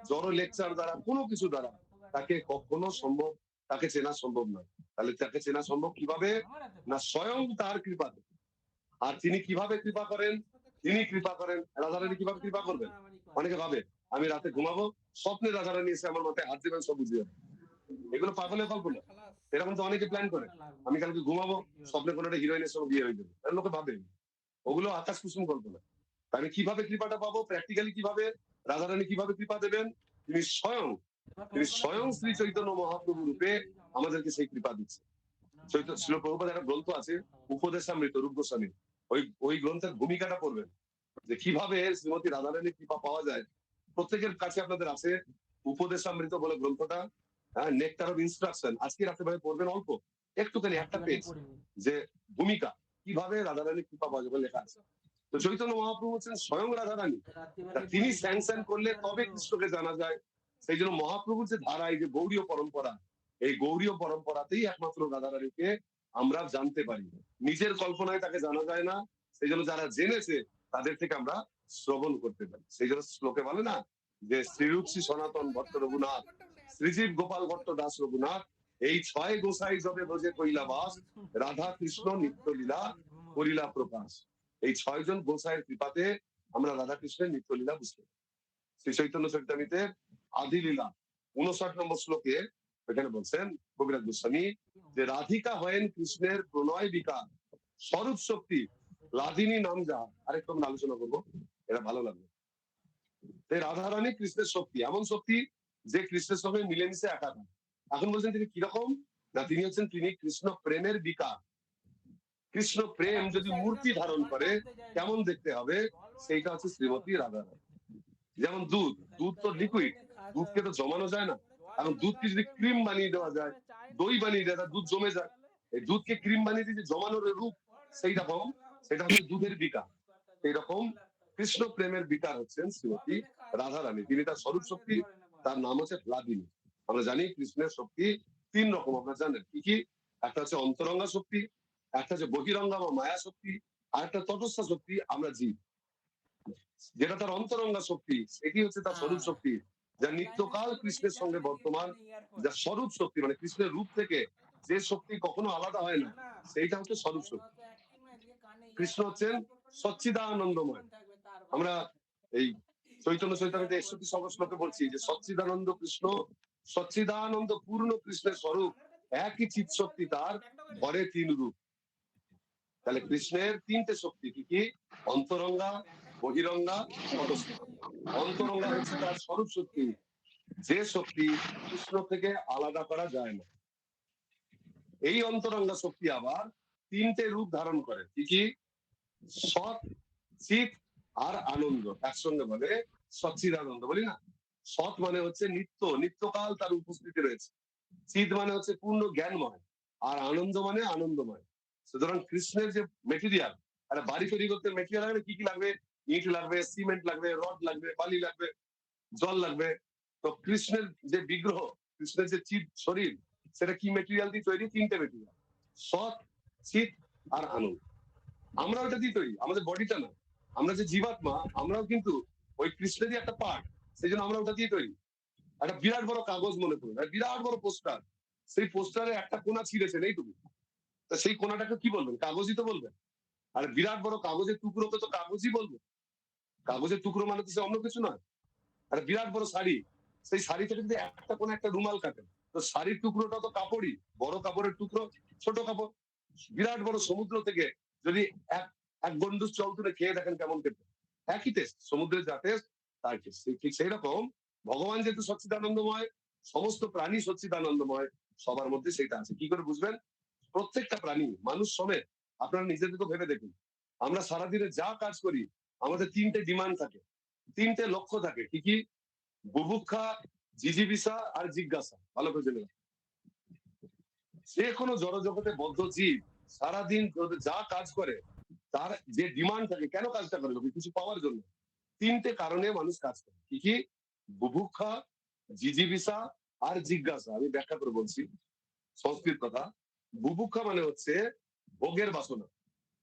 জড় লেকচার দ্বারা, কোনো কিছু দ্বারা তাকে কখনো সম্ভব, তাকে চেনা সম্ভব নয়। তাহলে তাকে চেনা সম্ভব কিভাবে? না স্বয়ং তার কৃপাতে। আর তিনি কিভাবে কৃপা করেন? তিনি কৃপা করেন, রাধারানী কিভাবে কৃপা করবেন? অনেকে ভাবে আমি রাতে ঘুমাবো, স্বপ্নে রাধারানী এসে আমার মাথায় হাত দিবেন, সব বুঝিয়ে দেবেন। এগুলো পাগলের কল্পনা। এরকম তো অনেকে প্ল্যান করে, আমি কালকে ঘুমাবো, স্বপ্নে কোনো একটা হিরোইনের সঙ্গে বিয়ে হয়ে যাবে। লোকে ভাবে ওগুলো আকাশ কুসুম কল্পনা। আমি কিভাবে কৃপাটা পাবো? প্র্যাকটিক্যালি কিভাবে রাধারানী কিভাবে কৃপা দেবেন? তিনি স্বয়ং, তিনি স্বয়ং শ্রী চৈতন্য মহাপ্রভু রূপে আমাদেরকে সেই কৃপা দিচ্ছে। শ্রীল প্রভুপাদের একটা গ্রন্থ আছে, উপদেশামৃত, রূপ গোস্বামী। ওই গ্রন্থের ভূমিকাটা পড়বেন, যে কিভাবে শ্রীমতী রাধারানীর কৃপা পাওয়া যায়। প্রত্যেকের কাছে আপনাদের আছে উপদেশামৃত বলে গ্রন্থটা, হ্যাঁ, নেকটার অফ ইনস্ট্রাকশন। আজকে রাত্রে পড়বেন অল্প একটুখানি, একটা পেজ, যে ভূমিকা কিভাবে রাধারানীর কৃপা পাওয়া যাবে লেখা আছে। তো চৈতন্য মহাপ্রভু হচ্ছেন স্বয়ং রাধারানী, তিনি স্যাংশন করলে তবে কৃষ্ণকে জানা যায়। সেই জন্য মহাপ্রভুর যে ধারা, এই যে গৌড়ীয় পরম্পরা, এই গৌড়ীয় পরম্পরাতেই একমাত্র রাধারানীকে আমরা জানতে পারি। নিজের কল্পনায় তাকে জানা যায় না। সেই জন্য যারা জেনেছে তাদের থেকে আমরা শ্রবণ করতে পারি। সেই জন্য শ্লোকে বলে না যে শ্রীরূপ শ্রী সনাতন ভট্ট রঘুনাথ, শ্রীজীব গোপাল ভট্ট দাস রঘুনাথ, এই ছয় গোসাই যবে ব্রজে কইলা বাস, রাধা কৃষ্ণ নিত্য লীলা করিলা প্রকাশ। এই ছয়জন গোসাইয়ের কৃপাতে আমরা রাধা কৃষ্ণের নিত্য লীলা বুঝতে পারি। শ্রী চৈতন্য চরিতামৃতে আদি লীলা 59 নম্বর শ্লোকে এখানে বলছেন কবিরাজ গোস্বামী, যে রাধিকা হয়েন কৃষ্ণের প্রণয় বিকার, স্বরূপ শক্তি লাদিনী নাম যা। আরেকটু আমরা আলোচনা করবো, এটা ভালো লাগবে। রাধারানী কৃষ্ণের শক্তি, এমন শক্তি যে কৃষ্ণের সঙ্গে মিলেমিশে একাকার। এখন বলছেন তিনি কিরকম? না, তিনি হচ্ছেন, তিনি কৃষ্ণ প্রেমের বিকার। কৃষ্ণ প্রেম যদি মূর্তি ধারণ করে কেমন দেখতে হবে, সেইটা হচ্ছে শ্রীমতী রাধারানী। যেমন দুধ, দুধ তো লিকুইড, দুধকে তো জমানো যায় না। এখন দুধকে যদি ক্রিম বানিয়ে দেওয়া যায়, দই বানিয়ে দেওয়া যায়, দুধ জমে যায়। এই দুধকে ক্রিম বানিয়ে দিয়ে জমানোর রূপ, সেই রকম, সেটা হচ্ছে দুধের বিকার। এইরকম কৃষ্ণ প্রেমের বিকার হচ্ছেন শ্রীমতী রাধারানী। তিনি তার স্বরূপ শক্তি, তার নাম হচ্ছে লাদিনী। আমরা জানি কৃষ্ণের শক্তি 3 রকম, আপনারা জানেন কি কি? একটা হচ্ছে অন্তরঙ্গা শক্তি, একটা হচ্ছে বহিরঙ্গা বা মায়া শক্তি, আর একটা তটস্থা শক্তি, আমরা জীব। যেটা তার অন্তরঙ্গা শক্তি, এটি হচ্ছে তার স্বরূপ শক্তি, যা নিত্যকাল কৃষ্ণের সঙ্গে বর্তমান, যা স্বরূপ শক্তি, মানে কৃষ্ণের রূপ থেকে যে শক্তি কখনো আলাদা হয় না, সেইটা হচ্ছে স্বরূপ শক্তি। কৃষ্ণ হচ্ছেন সচ্চিদানন্দময়। আমরা এই চৈতন্য চৈতন্যতে 61 শ্লোকে বলছি যে সচ্চিদানন্দ কৃষ্ণ, সচ্চিদানন্দ পূর্ণ কৃষ্ণের স্বরূপ, একই চিৎ শক্তি, তার ঘরে 3 রূপ। তাহলে কৃষ্ণের 3টে শক্তি কি কি? অন্তরঙ্গা, বহিরঙ্গা, তটস্থ। অন্তরঙ্গা হচ্ছে তার স্বরূপ শক্তি, যে শক্তি কৃষ্ণ থেকে আলাদা করা যায় না। এই অন্তরঙ্গা শক্তি আবার 3টে রূপ ধারণ করে, কি কি? সৎ, চিৎ আর আনন্দ। একসঙ্গে বলে সচ্চিদানন্দ, বলি না? সৎ মানে হচ্ছে নিত্য, নিত্যকাল তার উপস্থিতি রয়েছে। চিৎ মানে হচ্ছে পূর্ণ জ্ঞানময়, আর আনন্দ মানে আনন্দময়। সুতরাং কৃষ্ণের যে মেটেরিয়াল, একটা বাড়ি তৈরি করতে মেটেরিয়াল লাগবে, কি কি লাগবে? ইট লাগবে, সিমেন্ট লাগবে, রড লাগবে, বালি লাগবে, জল লাগবে। তো কৃষ্ণের যে বিগ্রহ, কৃষ্ণের যে চিৎ শরীর, সেটা কি মেটেরিয়াল দিয়ে তৈরি? তিনটে মেটেরিয়াল, সৎ, চিৎ আর আনন্দ। আমরা ওটা দিয়ে তৈরি, আমাদের বডিটা না। আমরা যে জীবাত্মা, আমরাও কিন্তু ওই কৃষ্ণেরই একটা পার্ট, সেই জন্য আমরা ওটা দিয়ে তৈরি। একটা বিরাট বড় কাগজ মনে করুন, একটা বিরাট বড় পোস্টার, সেই পোস্টারে একটা কোণা ছিঁড়েছে, এইটুকু। তা সেই কোণাটাকে কি বলবেন? কাগজই তো বলবেন। আর বিরাট বড় কাগজের টুকরোকে তো কাগজই বলবো। কাগজের টুকরো মানে তো সে অন্য কিছু নয়। একটা বিরাট বড় শাড়ি, সেই শাড়ি থেকে যদি একটা কোনো একটা রুমাল কাটেন, তো শাড়ির টুকরোটা তো কাপড়ই, বড় কাপড়ের টুকরো, ছোট কাপড়। বিরাট বড় সমুদ্র থেকে যদি এক এক গন্ডুস জল তুলে খেয়ে দেখেন কেমন খেতে, একই টেস্ট, সমুদ্রের যা টেস্ট তার টেস্ট। ঠিক সেই রকম ভগবান যেহেতু সচ্চিদানন্দময়, সমস্ত প্রাণী সচ্চিদানন্দময়, সবার মধ্যে সেটা আছে। কি করে বুঝবেন? প্রত্যেকটা প্রাণী, মানুষ সমেত, আপনারা নিজেদেরকে ভেবে দেখুন। আমরা সারাদিনে যা কাজ করি, আমাদের তিনটে ডিমান্ড থাকে, তিনটে লক্ষ্য থাকে। কি কি? বুভুক্ষা, জিজিবিসা আর জিজ্ঞাসা। ভালো করে জেনে রাখুন। যে কোনো জড়জগতে বদ্ধ জীব সারাদিন যা কাজ করে, তার যে ডিমান্ড থাকে, কেন কাজটা করে? কিছু পাওয়ার জন্য। তিনটে কারণে মানুষ কাজ করে। কি কি? বুভুক্ষা, জিজিবিসা আর জিজ্ঞাসা। আমি ব্যাখ্যা করে বলছি, সংস্কৃত কথা। বুভুক্ষা মানে হচ্ছে ভোগের বাসনা,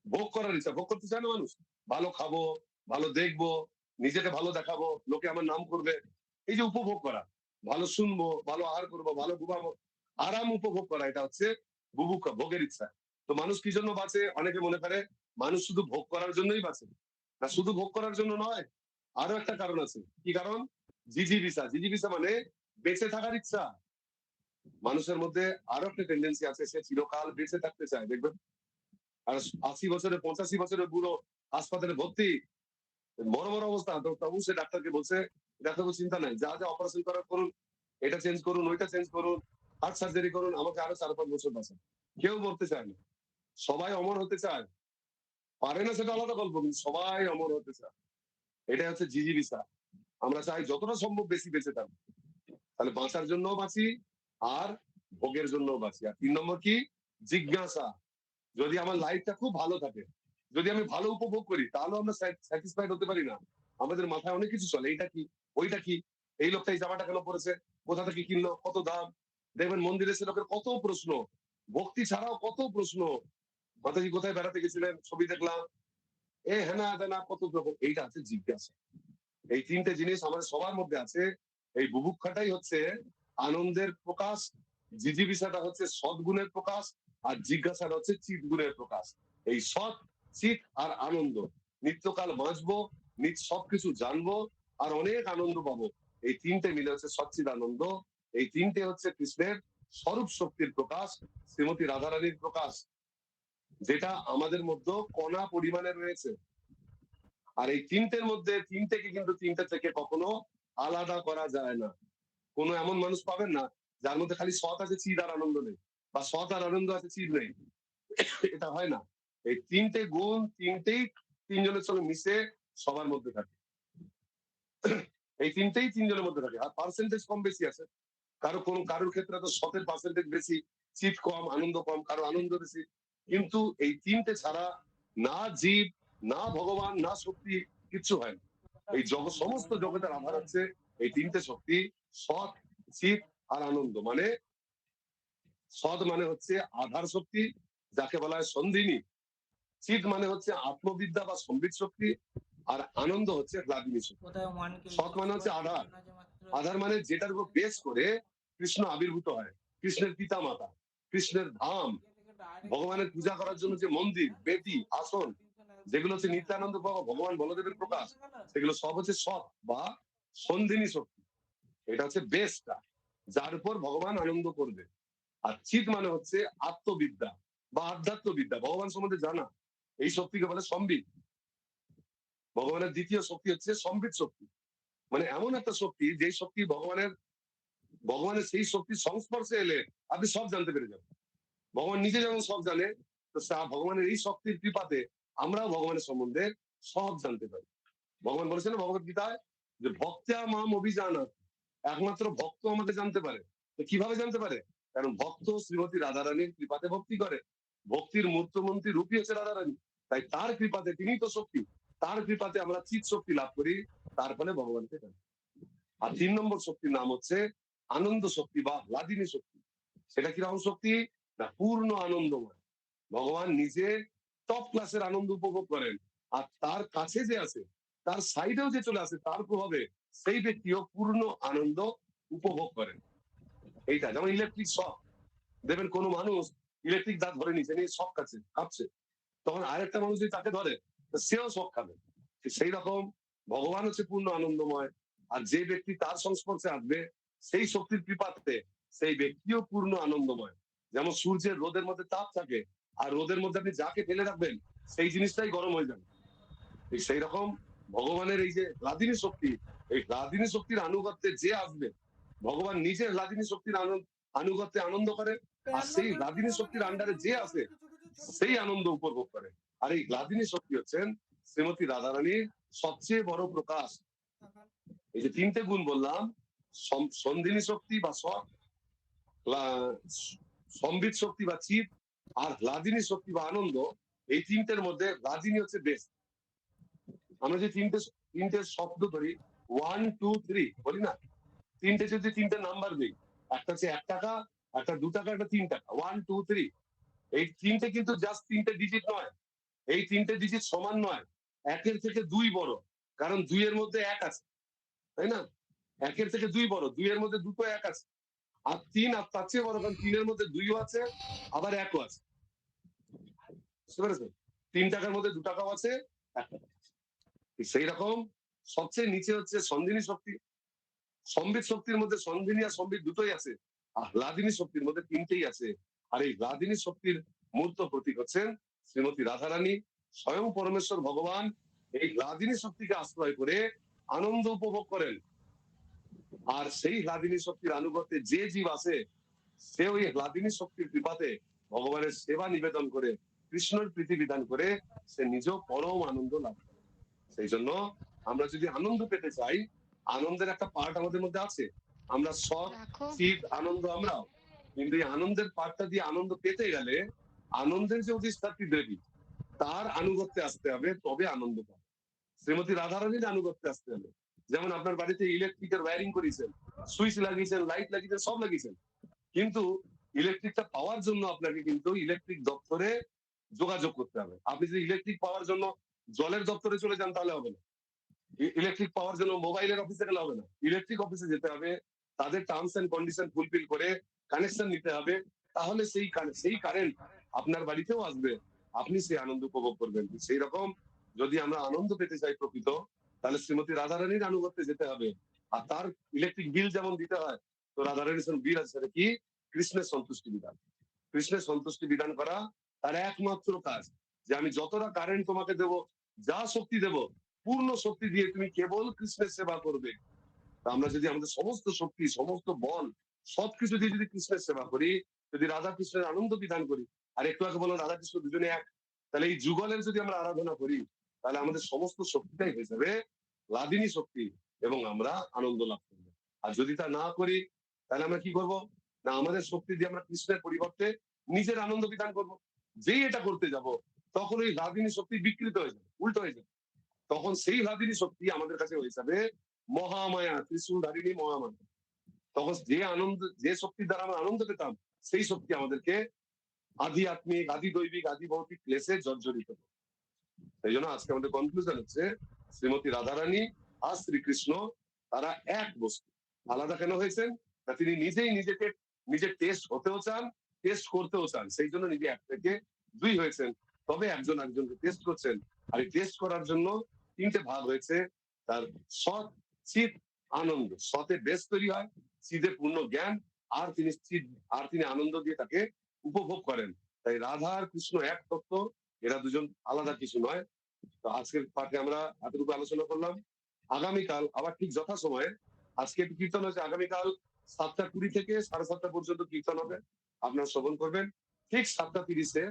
ভোগ করার ইচ্ছা। ভোগ করতে চায় না মানুষ? ভালো খাবো, ভালো দেখবো, নিজেকে ভালো দেখাবো, লোকে আমার নাম করবে, এই যে উপভোগ করা, ভালো শুনবো, ভালো আহার করবো, ভালো ঘুমাবো, আরাম উপভোগ করা, এটা হচ্ছে বুভুক্ষা, ভোগের ইচ্ছা। তো মানুষ কি জন্য বাঁচে? অনেকে মনে করে মানুষ শুধু ভোগ করার জন্যই বাঁচে। না, শুধু ভোগ করার জন্য নয়, আরো একটা কারণ আছে। কি কারণ? জিজিবিসা। জিজিবিসা মানে বেঁচে থাকার ইচ্ছা। মানুষের মধ্যে আরো একটা টেন্ডেন্সি আছে, সে চিরকাল বেঁচে থাকতে চায়। দেখবেন, আর 80 বছরে, 85 বছরের বুড়ো হাসপাতালে ভর্তি, বড় বড় অবস্থা, তো তবু সে ডাক্তারকে বলছে, ডাক্তার চিন্তা নাই, যা যা অপারেশন করার করুন, এটা চেঞ্জ করুন, ওইটা চেঞ্জ করুন, হার্ট সার্জারি করুন, আমাকে আরো 4-5 বছর বাঁচান। কেউ মরতে চায় না, সবাই অমর হতে চায়। পারে না সেটা আলাদা গল্প, কিন্তু সবাই অমর হতে চায়। এটা হচ্ছে জিজিবিসা। আমরা চাই যতটা সম্ভব বেশি বেঁচে থাকবো, তাহলে বাঁচার জন্যও বাঁচি, আর ভোগের জন্যও বাঁচি। আর 3 নম্বর কি? জিজ্ঞাসা। যদি আমার লাইফটা খুব ভালো থাকে, যদি আমি ভালো উপভোগ করি, তাহলে আমরা স্যাটিসফাইড হতে পারি না। আমাদের মাথায় অনেক কিছু চলে, এইটা কি, ওইটা কি, এই লোকটা এই জামাটা কেন পরেছে, কোথা থেকে কিনলো, কত দাম। দেখবেন মন্দিরে সে লোকের কত প্রশ্ন, ভক্তি ছাড়াও কত প্রশ্ন। মাতাজি কোথায় বেড়াতে গেছিলেন, ছবি দেখলাম, হেনা দেনা, কত রকম। এইটা আছে জিজ্ঞাসা। এই তিনটে জিনিস আমাদের সবার মধ্যে আছে। এই বুভুক্ষাটাই হচ্ছে আনন্দের প্রকাশ, জিজিবিসাটা হচ্ছে সদ্গুণের প্রকাশ, আর জিজ্ঞাসাটা হচ্ছে চিৎ গুণের প্রকাশ। এই সৎ, চিৎ আর আনন্দ, নিত্যকাল বাঁচবো, সবকিছু জানবো, আর অনেক আনন্দ পাবো। এই তিনটে মিলে হচ্ছে সচ্চিদ আনন্দ। এই তিনটে হচ্ছে কৃষ্ণের স্বরূপ শক্তির প্রকাশ, শ্রীমতী রাধারানীর প্রকাশ, যেটা আমাদের মধ্যে কণা পরিমাণে রয়েছে। আর এই তিনটের মধ্যে, তিনটেকে কিন্তু তিনটে থেকে কখনো আলাদা করা যায় না। কোনো এমন মানুষ পাবেন না যার মধ্যে খালি সৎ আছে, চিদ আর আনন্দ নেই, বা সৎ আর আনন্দ আছে, চিদ নেই। এটা হয় না। এই তিনটে গুণ, তিনটেই তিনজনের সঙ্গে মিশে সবার মধ্যে থাকে। এই তিনটেই তিনজনের মধ্যে থাকে, আর পার্সেন্টেজ কম বেশি আছে। কারোর ক্ষেত্রে তো সতের পার্সেন্টেজ বেশি, চিৎ কম, আনন্দ কম, কারো আনন্দ বেশি। কিন্তু এই তিনটে ছাড়া না জীব, না ভগবান, না শক্তি, কিচ্ছু হয় না। এই সমস্ত জগতের আধার হচ্ছে এই তিনটে শক্তি, সৎ, চিৎ আর আনন্দ। মানে সৎ মানে হচ্ছে আধার শক্তি, যাকে বলা হয় সন্ধিনী। চিৎ মানে হচ্ছে আত্মবিদ্যা বা সম্বিত শক্তি, আর আনন্দ হচ্ছে হ্লাদিনী শক্তি। সৎ মানে হচ্ছে আধার। আধার মানে যেটার উপর বেস করে কৃষ্ণ আবির্ভূত হয়, কৃষ্ণের পিতা মাতা, কৃষ্ণের ধাম, ভগবানের পূজা করার জন্য যে মন্দির, বেদি, আসন, যেগুলো হচ্ছে নিত্যানন্দ বাবা ভগবান বলদেবের প্রকাশ, সেগুলো সব হচ্ছে সৎ বা সন্ধিনী শক্তি। এটা হচ্ছে বেসটা, যার উপর ভগবান আনন্দ করবে। আর চিৎ মানে হচ্ছে আত্মবিদ্যা বা আধ্যাত্ম বিদ্যা, ভগবান সম্বন্ধে জানা। এই শক্তিকে বলে সম্বিত। ভগবানের দ্বিতীয় শক্তি হচ্ছে সম্বিত শক্তি, মানে এমন একটা শক্তি, যে শক্তি ভগবানের সেই শক্তির সংস্পর্শে এলে আপনি সব জানতে পেরে যাবেন। ভগবান নিজে যেমন সব জানে, তো ভগবানের এই শক্তির কৃপাতে আমরাও ভগবানের সম্বন্ধে সব জানতে পারি। ভগবান বলেছেন ভগবত গীতায় যে ভক্ত্যা মাম অভিজানাত, একমাত্র ভক্ত আমাকে জানতে পারে। তো কিভাবে জানতে পারে? কারণ ভক্ত শ্রীমতী রাধারানীর কৃপাতে ভক্তি করে। ভক্তির মূর্তমন্ত্রী রূপী হচ্ছে রাধারানী। তাই তার কৃপাতে, তিনি তো শক্তি, তার কৃপাতে আমরা চিৎ শক্তি লাভ করি, তার ফলে ভগবানকে জানি। আর 3 নম্বর শক্তির নাম হচ্ছে আনন্দ শক্তি বা লাদিনী শক্তি। সেটা কিরকম শক্তি? না পূর্ণ আনন্দময়। ভগবান নিজে টপ ক্লাসের আনন্দ উপভোগ করেন, আর তার কাছে যে আছে, তার সাইডেও যে চলে আসে, তার প্রভাবে সেই ব্যক্তিও পূর্ণ আনন্দ উপভোগ করেন। এইটা যেমন ইলেকট্রিক শক, দেখবেন কোনো মানুষ ইলেকট্রিক দাঁত ধরে নিচে নিয়ে শক খাচ্ছে, কাঁপছে, তখন আরেকটা মানুষ যদি তাকে ধরে, তো সেও শক খাবে। সেই রকম ভগবান হচ্ছে পূর্ণ আনন্দময়, আর যে ব্যক্তি তার সংস্পর্শে আসবে, সেই শক্তির কৃপাতে সেই ব্যক্তিও পূর্ণ আনন্দময়। যেমন সূর্যের রোদের মধ্যে তাপ থাকে, আর রোদের মধ্যে আপনি যাকে ফেলে রাখবেন, সেই জিনিসটাই গরম হয়ে যাবে। সেই রকম ভগবানের এই যে লাদিনী শক্তি, এই লাদিনী শক্তির আনুগত্যে যে আসবে, ভগবান নিজের লাদিনী শক্তির আনুগত্যে আনন্দ করে, আর সেই লাদিনী শক্তির আন্ডারে যে আসে, সেই আনন্দ উপভোগ করে। আর এই লাদিনী শক্তি হচ্ছেন শ্রীমতী রাধারানীর সবচেয়ে বড় প্রকাশ। এই যে 3টে গুণ বললাম, সন্ধিনী শক্তি বা সৎ, সম্বিত শক্তি বা চিত, আর লাদিনী শক্তি বা আনন্দ, এই 3টের মধ্যে লাদিনী হচ্ছে বেস্ট। আমরা যে তিনটে শব্দ ধরি, 1 2 3 বলি না, 3টে যদি 3টে নাম্বার দিই, একটা হচ্ছে 1 টাকা, একটা 2 টাকা, একটা 3 টাকা, 1 2 3। এই 3টে কিন্তু জাস্ট 3টে ডিজিট নয়, এই 3টে ডিজিট সমান নয়, 1-এর থেকে 2 বড়, কারণ 2-এর মধ্যে 1 আছে, তাই না? 1-এর থেকে 2 বড়, 2-এর মধ্যে দুটো 1 আছে, আর 3 আর তার চেয়ে বড়, কারণ 3-এর মধ্যে 2ও আছে, আবার 1ও আছে। বুঝতে পেরেছেন? 3 টাকার মধ্যে 2 টাকাও আছে, 1 টাকা। সেই রকম সবচেয়ে নিচে হচ্ছে সন্ধিনী শক্তি। সম্বিত শক্তির মধ্যে সন্ধিনী আর সম্বিত দুটোই আছে, আর লাদিনী শক্তির মধ্যে 3টেই আছে। আর এই লাদিনী শক্তির মূর্ত প্রতীক হচ্ছেন শ্রীমতী রাধারানী। স্বয়ং পরমেশ্বর ভগবান এই লাদিনী শক্তিকে আশ্রয় করে আনন্দ উপভোগ করেন। আর সেই লাদিনী শক্তির আনুগত্যে যে জীব আছে, সে ওই লাদিনী শক্তির কৃপাতে ভগবানের সেবা নিবেদন করে, কৃষ্ণের প্রীতি বিধান করে, সে নিজেও পরম আনন্দ লাভ করে। সেই জন্য আমরা যদি আনন্দ পেতে চাই, আনন্দের একটা পার্ট আমাদের মধ্যে আছে। আমরা সৎ, চিত, আনন্দ আমরাও, কিন্তু এই আনন্দের পার্টটা দিয়ে আনন্দ পেতে গেলে, আনন্দের যে অধিষ্ঠাত্রী দেবী, তার আনুগত্যে আসতে হবে, তবে আনন্দ পাবে। শ্রীমতী রাধারানীর আনুগত্যে আসতে হবে। যেমন আপনার বাড়িতে ইলেকট্রিকের ওয়্যারিং করেছেন, সুইচ লাগিয়েছেন, লাইট লাগিয়েছেন, সব লাগিয়েছেন, কিন্তু ইলেকট্রিকটা পাওয়ার জন্য আপনাকে কিন্তু ইলেকট্রিক দপ্তরে যোগাযোগ করতে হবে। আপনি যদি ইলেকট্রিক পাওয়ার জন্য জলের দপ্তরে চলে যান, তাহলে হবে না। ইলেকট্রিক পাওয়ার জন্য মোবাইলের অফিসে গেলে হবে না, ইলেকট্রিক অফিসে যেতে হবে, তাদের টার্মস এন্ড কন্ডিশন ফুলফিল করে কানেকশন নিতে হবে, তাহলে সেই কারেন্ট আপনার বাড়িতেও আসবে, আপনি সেই আনন্দ উপভোগ করবেন। সেই রকম যদি আমরা আনন্দ পেতে চাই প্রকৃত, তাহলে শ্রীমতী রাধারানীর আনুগত্যে যেতে হবে। আর তার ইলেকট্রিক বিল যেমন দিতে হয়, তো রাধারানীর বিল আছে, সেটা কি? কৃষ্ণের সন্তুষ্টি বিধান। কৃষ্ণের সন্তুষ্টি বিধান করা তার একমাত্র কাজ, যে আমি যতটা কারেন্ট তোমাকে দেব, যা শক্তি দেব, পূর্ণ শক্তি দিয়ে তুমি কেবল কৃষ্ণের সেবা করবে। তা আমরা যদি আমাদের সমস্ত শক্তি, সমস্ত বল, সবকিছু দিয়ে যদি কৃষ্ণের সেবা করি, যদি রাধা কৃষ্ণের আনন্দ বিধান করি, আর একটু আগে বললাম রাধা কৃষ্ণ দুজনে এক, তাহলে এই যুগলের যদি আমরা আরাধনা করি, তাহলে আমাদের সমস্ত শক্তিটাই হয়ে যাবে লাদিনী শক্তি, এবং আমরা আনন্দ লাভ করবো। আর যদি তা না করি, তাহলে আমরা কি করব? না আমাদের শক্তি দিয়ে আমরা কৃষ্ণের পরিবর্তে নিজের আনন্দ বিধান করব। যেই এটা করতে যাব, তখন ওই লাদিনী শক্তি বিকৃত হয়ে যাবে, উল্টো হয়ে যাবে। তখন সেই লাদিনী শক্তি আমাদের কাছে হয়ে যাবে মহামায়া, ত্রিশূলধারিণী মহামায়া। তখন যে শক্তির দ্বারা আমরা আনন্দ পেতাম, সেই শক্তি আমাদেরকে আদি আত্মিক, আদি দৈবিক, আদি ভৌতিক ক্লেশে জর্জরিত করে। সেই জন্য আজকে আমাদের কনক্লুশন হচ্ছে, শ্রীমতী রাধারানী আর শ্রীকৃষ্ণ তারা এক বস্তু। আলাদা কেন হয়েছেন? না তিনি নিজেই নিজে টেস্ট হতেও চান, টেস্ট করতেও চান, সেই জন্য নিজে 1 থেকে 2 হয়েছেন। তবে একজন একজনকে টেস্ট করছেন। আর এই টেস্ট করার জন্য 3টে ভাগ হয়েছে, তার সৎ, চিত, আনন্দ। সতে বেশ তৈরি হয়, চিতে পূর্ণ জ্ঞান, আর তিনি আনন্দ দিয়ে তাকে উপভোগ করেন। তাই রাধা আর কৃষ্ণ এক তত্ত্ব, এরা দুজন আলাদা কিছু নয়। তো আজকের পাঠে আমরা এতটুকু আলোচনা করলাম। আগামীকাল আবার ঠিক যথাসময়ে, আজকে একটু কীর্তন হয়েছে, আগামীকাল 7:20 থেকে 7:30 পর্যন্ত কীর্তন হবে, আপনারা শ্রবণ করবেন। ঠিক 7:30-এ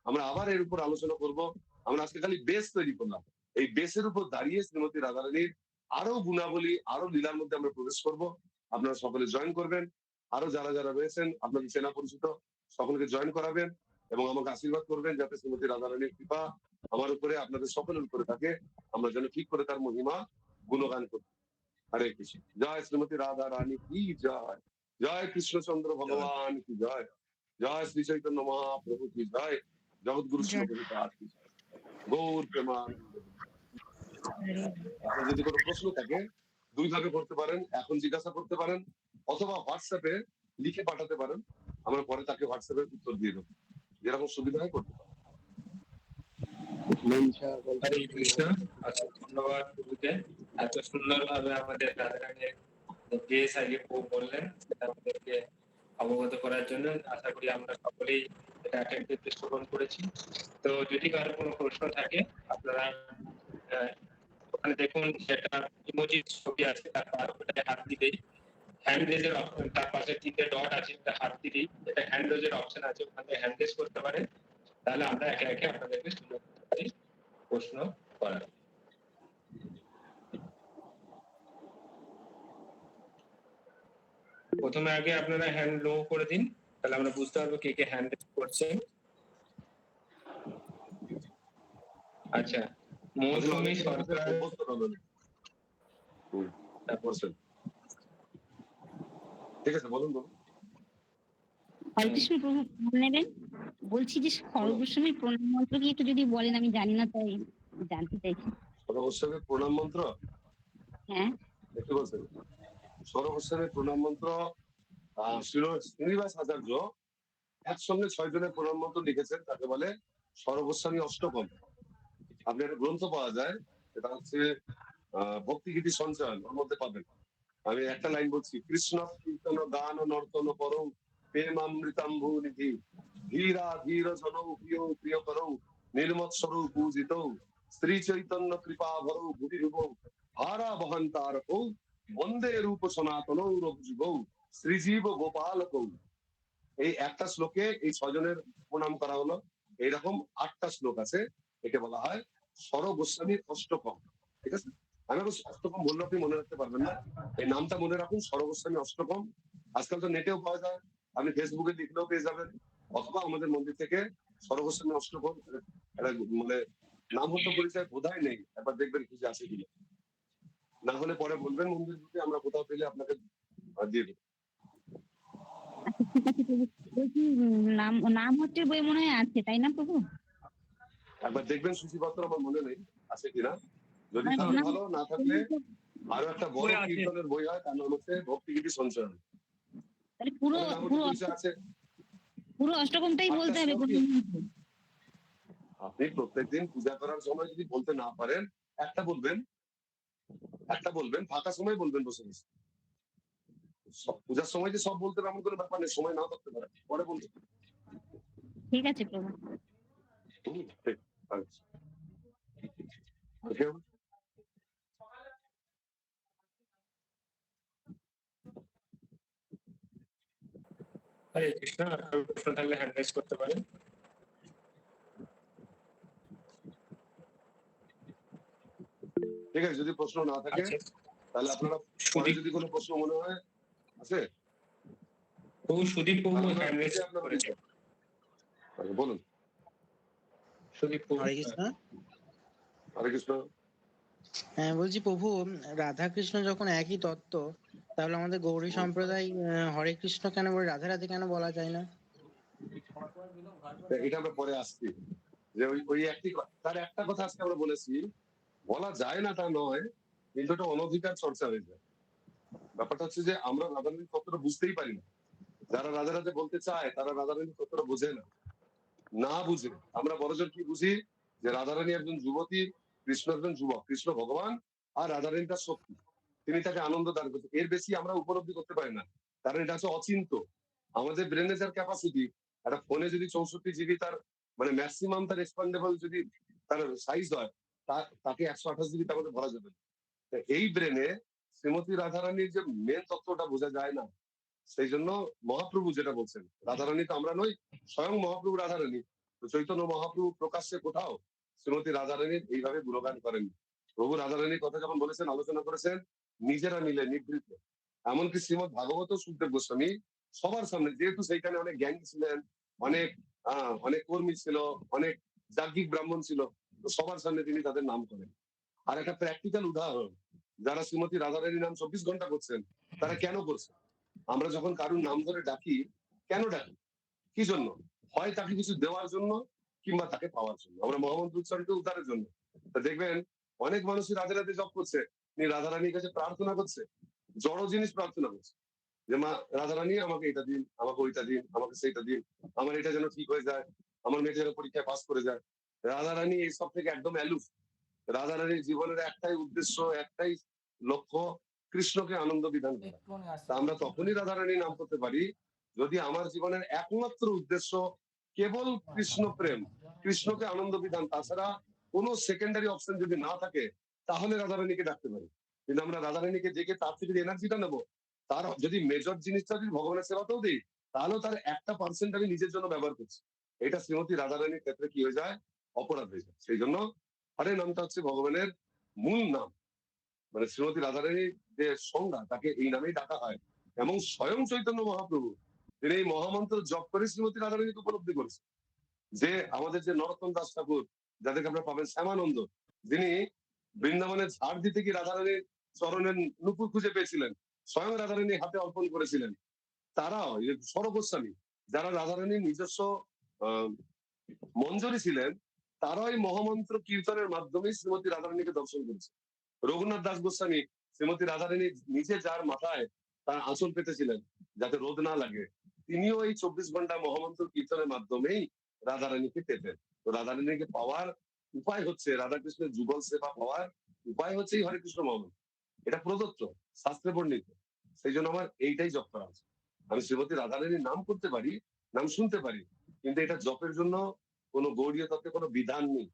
আমরা আবার এর উপর আলোচনা করব। আমরা আজকে খালি বেস তৈরি করলাম, এই বেসের উপর দাঁড়িয়ে শ্রীমতী রাধারানীর আরো গুণাবলী, আরো লীলার মধ্যে আমরা প্রবেশ করব। আপনারা সকলে জয়েন করবেন। আরো যারা যারা রয়েছেন আপনাদের চেনা পরিচিত সকলকে জয়েন করাবেন এবং আমাকে আশীর্বাদ করবেন যাতে শ্রীমতী রাধারানীর কৃপা আমার উপরে আপনাদের সকলের উপরে থাকে, আমরা যেন ঠিক করে তার মহিমা গুণগান করি। হরে কৃষ্ণ। জয় শ্রীমতী রাধা রানী কি জয়, জয় কৃষ্ণচন্দ্র ভগবান কি জয়, জয় শ্রী চৈতন্য মহাপ্রভু কি জয়, জগৎগুরু জয়। শিল গৌর প্রেমানন্দ। আপনার যদি কোনো প্রশ্ন থাকে দুই ভাবে করতে পারেন, এখন জিজ্ঞাসা করতে পারেন অথবা হোয়াটসঅ্যাপে লিখে পাঠাতে পারেন, আমরা পরে তাকে হোয়াটসঅ্যাপে উত্তর দিয়ে দেবো, যেরকম সুবিধা হয় করতে পারেন। হরে কৃষ্ণ। আচ্ছা, ধন্যবাদ প্রভুকে এত সুন্দরভাবে আমাদের রাধারানীর যে আগে প্রভু বললেন সেটা আমাদেরকে অবগত করার জন্য। আশা করি আমরা সকলেই এটা অ্যাটেন্টিভলি শ্রবণ করেছি। তো যদি কারো কোনো প্রশ্ন থাকে আপনারা ওখানে দেখুন, সেটা ইমোজি ছবি আছে, তার উপরে হাত দিলেই হ্যান্ড রেজের অপশন, তার পাশে 3টে ডট আছে, এটা হাত দিলেই এটা হ্যান্ড রেজের অপশন আছে, ওখানে হ্যান্ড রেজ করতে পারেন। তাহলে আমরা একে একে আপনাদেরকে সুযোগ দিতে পারি প্রশ্ন করার। প্রথমে আগে আপনারা হ্যান্ড লো করে দিন, তাহলে আমরা বুঝতে পারবো কে কে হ্যান্ড রেজ করছেন। আচ্ছা, মৌসুমী সরকার। ঠিক আছে, বলুন বলুন। হরে কৃষ্ণ প্রভু প্রণাম নেবেন। বলছি যে সর্বস্বামী প্রণাম মন্ত্র কি একটু যদি বলেন, আমি জানি না তাই জানতে চাইছি। সর্বস্বামী প্রণাম মন্ত্র হ্যাঁ, দেখতে বলছেন? সর্বস্বামী প্রণাম মন্ত্র শ্রীনিবাস আচার্য একসঙ্গে 6 জনের প্রণাম মন্ত্র লিখেছেন, তাকে বলে সর্বস্বামী অষ্টকম। আপনি একটা গ্রন্থ পাওয়া যায়, সেটা হচ্ছে ভক্তিগীতি সঞ্চয়ন, ওর মধ্যে পাবেন। আমি একটা লাইন বলছি, কৃষ্ণ কীর্তন গান নর্তন করৌ প্রেমামৃতাম্ভু নিধি ধীরা ধীর জন প্রিয় প্রিয় করৌ নির্মৎসরৌ পূজিত শ্রী চৈতন্য কৃপা ভরৌ ভুবি রূপৌ হারা বহন্তার কৌ বন্দে রূপ সনাতন রঘুযুগৌ শ্রীজীব গোপাল কৌ। এই একটা শ্লোকে এই 6 জনের প্রণাম করা হলো। এইরকম 8টা শ্লোক আছে, একে বলা হয় সরগোস্বামীর অষ্টকম। ঠিক আছে, আমি অষ্টকম বললে আপনি মনে রাখতে পারবেন না, এই নামটা মনে রাখুন, সরগোস্বামী অষ্টকম। আজকাল তো নেটেও পাওয়া যায়, আপনি ফেসবুকে লিখলেও পেয়ে যাবেন, অথবা আমাদের মন্দির থেকে সরগোস্বামী অষ্টকম একটা মানে নাম হতো পরিচয় বোধহয় নেই, একবার দেখবেন খুঁজে আছে কিনা, না হলে পরে বলবেন মন্দির থেকে, আমরা কোথাও পেলে আপনাকে দিয়ে দেবো। আচ্ছা ঠিক আছে প্রভু। বলছি নাম নাম হচ্ছে বই মনে হয় আছে, তাই না প্রভু? একবার দেখবেন সূচিপত্র, আমার মনে নেই আছে কিনা, যদি মানে থাকে নাম- ভালো, না থাকলে আরো একটা বড় কীর্তনের বই হয়, তার নাম হচ্ছে ভক্তিগীতি সঞ্চয়ন। তাহলে পুরো ওদের নাম হচ্ছে পুরো পরিচয় আছে। পুরো অষ্টকমটাই বলতে হবে প্রভু। আপনি প্রত্যেকদিন পূজা করার সময় যদি বলতে না পারেন, একটা বলবেন, একটা বলবেন, ফাঁকা সময় বলবেন বসে বসে। পূজার সময় যে সব বলতে হবে এমন কোনো ব্যাপার নেই, সময় নাও করতে পারে, পরে বলবেন। ঠিক আছে প্রভু। ঠিক আছে। Okay. হরে কৃষ্ণ। আর কারো প্রশ্ন থাকলে হ্যান্ড রেজ করতে পারেন। ঠিক আছে, যদি প্রশ্ন না থাকে আচ্ছা, তাহলে আপনারা পরে যদি কোনো প্রশ্ন মনে হয় আছে। প্রভু সুদীপ প্রভু হ্যান্ড রেজ করেছেন। বলুন। সুদীপ প্রভু। হরে কৃষ্ণ। হরে কৃষ্ণ। হ্যাঁ বলছি প্রভু, রাধা কৃষ্ণ যখন একই তত্ত্ব, তাহলে আমাদের গৌরী সম্প্রদায় হরে কৃষ্ণ কেন বলে, রাধে রাধে কেন বলা যায় না? এটা আমরা পরে আসছি, যে ওই একই তার একটা কথা আজকে আমরা বলেছি, বলা যায় না তা নয়, কিন্তু এটা অনধিকার চর্চা হয়ে যায়। ব্যাপারটা হচ্ছে যে আমরা রাধারানীর তত্ত্বটা বুঝতেই পারি না। যারা রাধা রাধে বলতে চায় তারা রাধারানীর তত্ত্বটা বোঝে না, না বুঝে আমরা বড়জন কি বুঝি, যে রাধারানী একজন যুবতী, কৃষ্ণ একজন যুবক, কৃষ্ণ ভগবান আর রাধারানী তার শক্তি, তিনি তাকে আনন্দ দান করছেন, এর বেশি আমরা উপলব্ধি করতে পারি না, কারণ এটা হচ্ছে অচিন্ত। আমাদের ব্রেনে যার ক্যাপাসিটি, একটা ফোনে যদি 64 জিবি তার মানে ম্যাক্সিমাম তার এক্সপান্ডেবল যদি তার সাইজ হয়, তাকে 128 জিবি তার মধ্যে ভরা যাবে না। এই ব্রেনে শ্রীমতী রাধারানীর যে মেন তত্ত্বটা বোঝা যায় না, সেই জন্য মহাপ্রভু যেটা বলছেন, রাধারানী তো আমরা নই, স্বয়ং মহাপ্রভু রাধারানী। তো চৈতন্য মহাপ্রভু প্রকাশ্যে কোথাও শ্রীমতী রাধারানীর এইভাবে গুণগান করেন। প্রভু রাধারানীর কথা যখন বলেছেন, আলোচনা করেছেন, নিজেরা মিলে নিবৃত্ত এমনকি শ্রীমদ ভাগবত সুখদেব গোস্বামী সবার সামনে, যেহেতু সেইখানে অনেক জ্ঞানী ছিলেন, অনেক অনেক কর্মী ছিল, অনেক যাজ্ঞিক ব্রাহ্মণ ছিল, তো সবার সামনে তিনি তাদের নাম করেন। আর একটা প্র্যাকটিক্যাল উদাহরণ, যারা শ্রীমতী রাধারানীর নাম 24 ঘন্টা করছেন, তারা কেন করছেন? আমরা যখন কারুর নাম ধরে ডাকি, কেন ডাকি, কি জন্য? হয় তাকে কিছু দেওয়ার জন্য, কিংবা তাকে পাওয়ার জন্য। আমরা মহামন্ত্র উচ্চারিত উদ্ধারের জন্য। তা দেখবেন অনেক মানুষই রাধে রাধে জপ করছে, তিনি রাধারানীর কাছে প্রার্থনা করছে, জড় জিনিস প্রার্থনা করছে, যে মা রাধারানী আমাকে এটা দিন, আমাকে ওইটা দিন, আমাকে সেইটা দিন, আমার এটা যেন ঠিক হয়ে যায়, আমার মেয়েটা যেন পরীক্ষায় পাস করে যায়। রাধারানী এই সব থেকে একদম অ্যালুফ। রাধারানীর জীবনের একটাই উদ্দেশ্য, একটাই লক্ষ্য, কৃষ্ণকে আনন্দ বিধান করা। তা আমরা তখনই রাধারানীর নাম করতে পারি যদি আমার জীবনের একমাত্র উদ্দেশ্য কেবল কৃষ্ণ প্রেম, কৃষ্ণকে আনন্দ বিধান, তাছাড়া কোনো সেকেন্ডারি অপশন যদি না থাকে, তাহলে রাধারানীকে ডাকতে পারি। কিন্তু আমরা রাধারানীকে ডেকে তার থেকে যে এনার্জিটা নেবো, তার যদি মেজর জিনিসটা যদি ভগবানের সেবাতেও দিই, তাহলেও তার 1% আমি নিজের জন্য ব্যবহার করছি। এটা শ্রীমতী রাধারানীর ক্ষেত্রে কি হয়ে যায়? অপরাধ হয়ে যায়। সেই জন্য হরে নামটা হচ্ছে ভগবানের মূল নাম। মানে শ্রীমতী রাধারানীর যে সংজ্ঞা, তাকে এই নামেই ডাকা হয়। এবং স্বয়ং চৈতন্য মহাপ্রভু তিনি এই মহামন্ত্র জপ করে শ্রীমতী রাধারানীকে উপলব্ধি করেছেন। যে আমাদের যে নরোত্তম দাস ঠাকুর, যাদেরকে আপনারা পাবেন শ্যামানন্দ, যিনি বৃন্দাবনের ঝাড় দিতে গিয়ে রাধারানীর চরণের নুপুর খুঁজে পেয়েছিলেন, স্বয়ং রাধারানী হাতে অর্পণ করেছিলেন। তারাও সর গোস্বামী, যারা রাধারানীর নিজস্ব আহ মঞ্জরি ছিলেন, তারাও এই মহামন্ত্র কীর্তনের মাধ্যমে শ্রীমতী রাধারানীকে দর্শন করেছে। রঘুনাথ দাস গোস্বামী শ্রীমতী রাধারানী নিজে যার মাথায় তার আঁচল পেতেছিলেন যাতে রোদ না লাগে, তিনিও এই 24 ঘন্টা মহামন্ত্র কীর্তনের মাধ্যমেই রাধারানীকে পেতেন। তো রাধারানীকে পাওয়ার উপায় হচ্ছে, রাধাকৃষ্ণের যুগল সেবা পাওয়ার উপায় হচ্ছে এই হরে কৃষ্ণ মহামন্ত্র। এটা প্রদত্ত, শাস্ত্রে বর্ণিত। সেই জন্য আমার এইটাই জপ করা আছে। আমি শ্রীমতী রাধারানীর নাম করতে পারি, নাম শুনতে পারি, কিন্তু এটা জপের জন্য কোনো গৌড়ীয় তত্ত্বে কোনো বিধান নেই।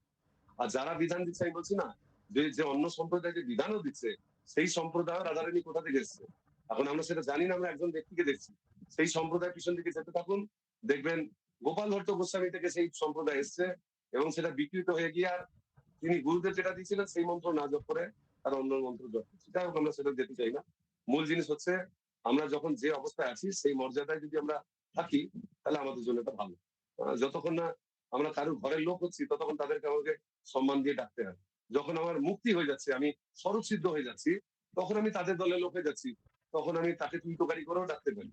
আর যারা বিধান দিচ্ছে, আমি বলছি না যে যে অন্য সম্প্রদায় যে বিধানও দিচ্ছে, সেই সম্প্রদায় রাধারানী কোথা থেকে এসছে এখন আমরা সেটা জানি না, আমরা একজন ব্যক্তিকে দেখছি। সেই সম্প্রদায় পিছন দিকে যেতে থাকুন, দেখবেন গোপাল ভট্ট গোস্বামী থেকে সেই সম্প্রদায় এসছে, এবং সেটা বিকৃত হয়ে গিয়ে আর তিনি গুরুদেব যেটা দিয়েছিলেন সেই মন্ত্র না জপ করে তার অন্য মন্ত্র জপ করছে। যাই হোক, আমরা সেটা যেতে চাই না। মূল জিনিস হচ্ছে আমরা যখন যে অবস্থায় আছি সেই মর্যাদায় যদি আমরা থাকি, তাহলে আমাদের জন্য এটা ভালো। যতক্ষণ না আমরা কারোর ঘরের লোক হচ্ছি, ততক্ষণ তাদেরকে আমাকে সম্মান দিয়ে ডাকতে হয়। যখন আমার মুক্তি হয়ে যাচ্ছে, আমি স্বরূপ সিদ্ধ হয়ে যাচ্ছি, তখন আমি তাদের দলের লোক হয়ে যাচ্ছি, তখন আমি তাকে তুই তোকারি করেও ডাকতে পারি।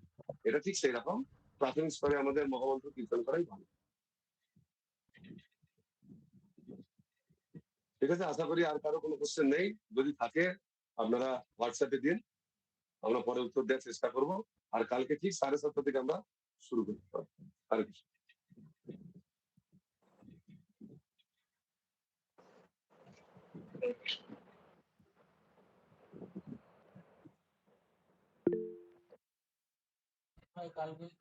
এটা ঠিক সেই রকম প্রাথমিক স্তরে আমাদের মহামন্ত্র কীর্তন করাই ভালো। ঠিক আছে, আশা করি আর কারো কোনো কোশ্চেন নেই। যদি থাকে আপনারা হোয়াটসঅ্যাপে দিন, আমরা পরে উত্তর দেওয়ার চেষ্টা করব। আর কালকে ঠিক 7:30 থেকে আমরা শুরু করতে পারবো। হরে কৃষ্ণ। কালকে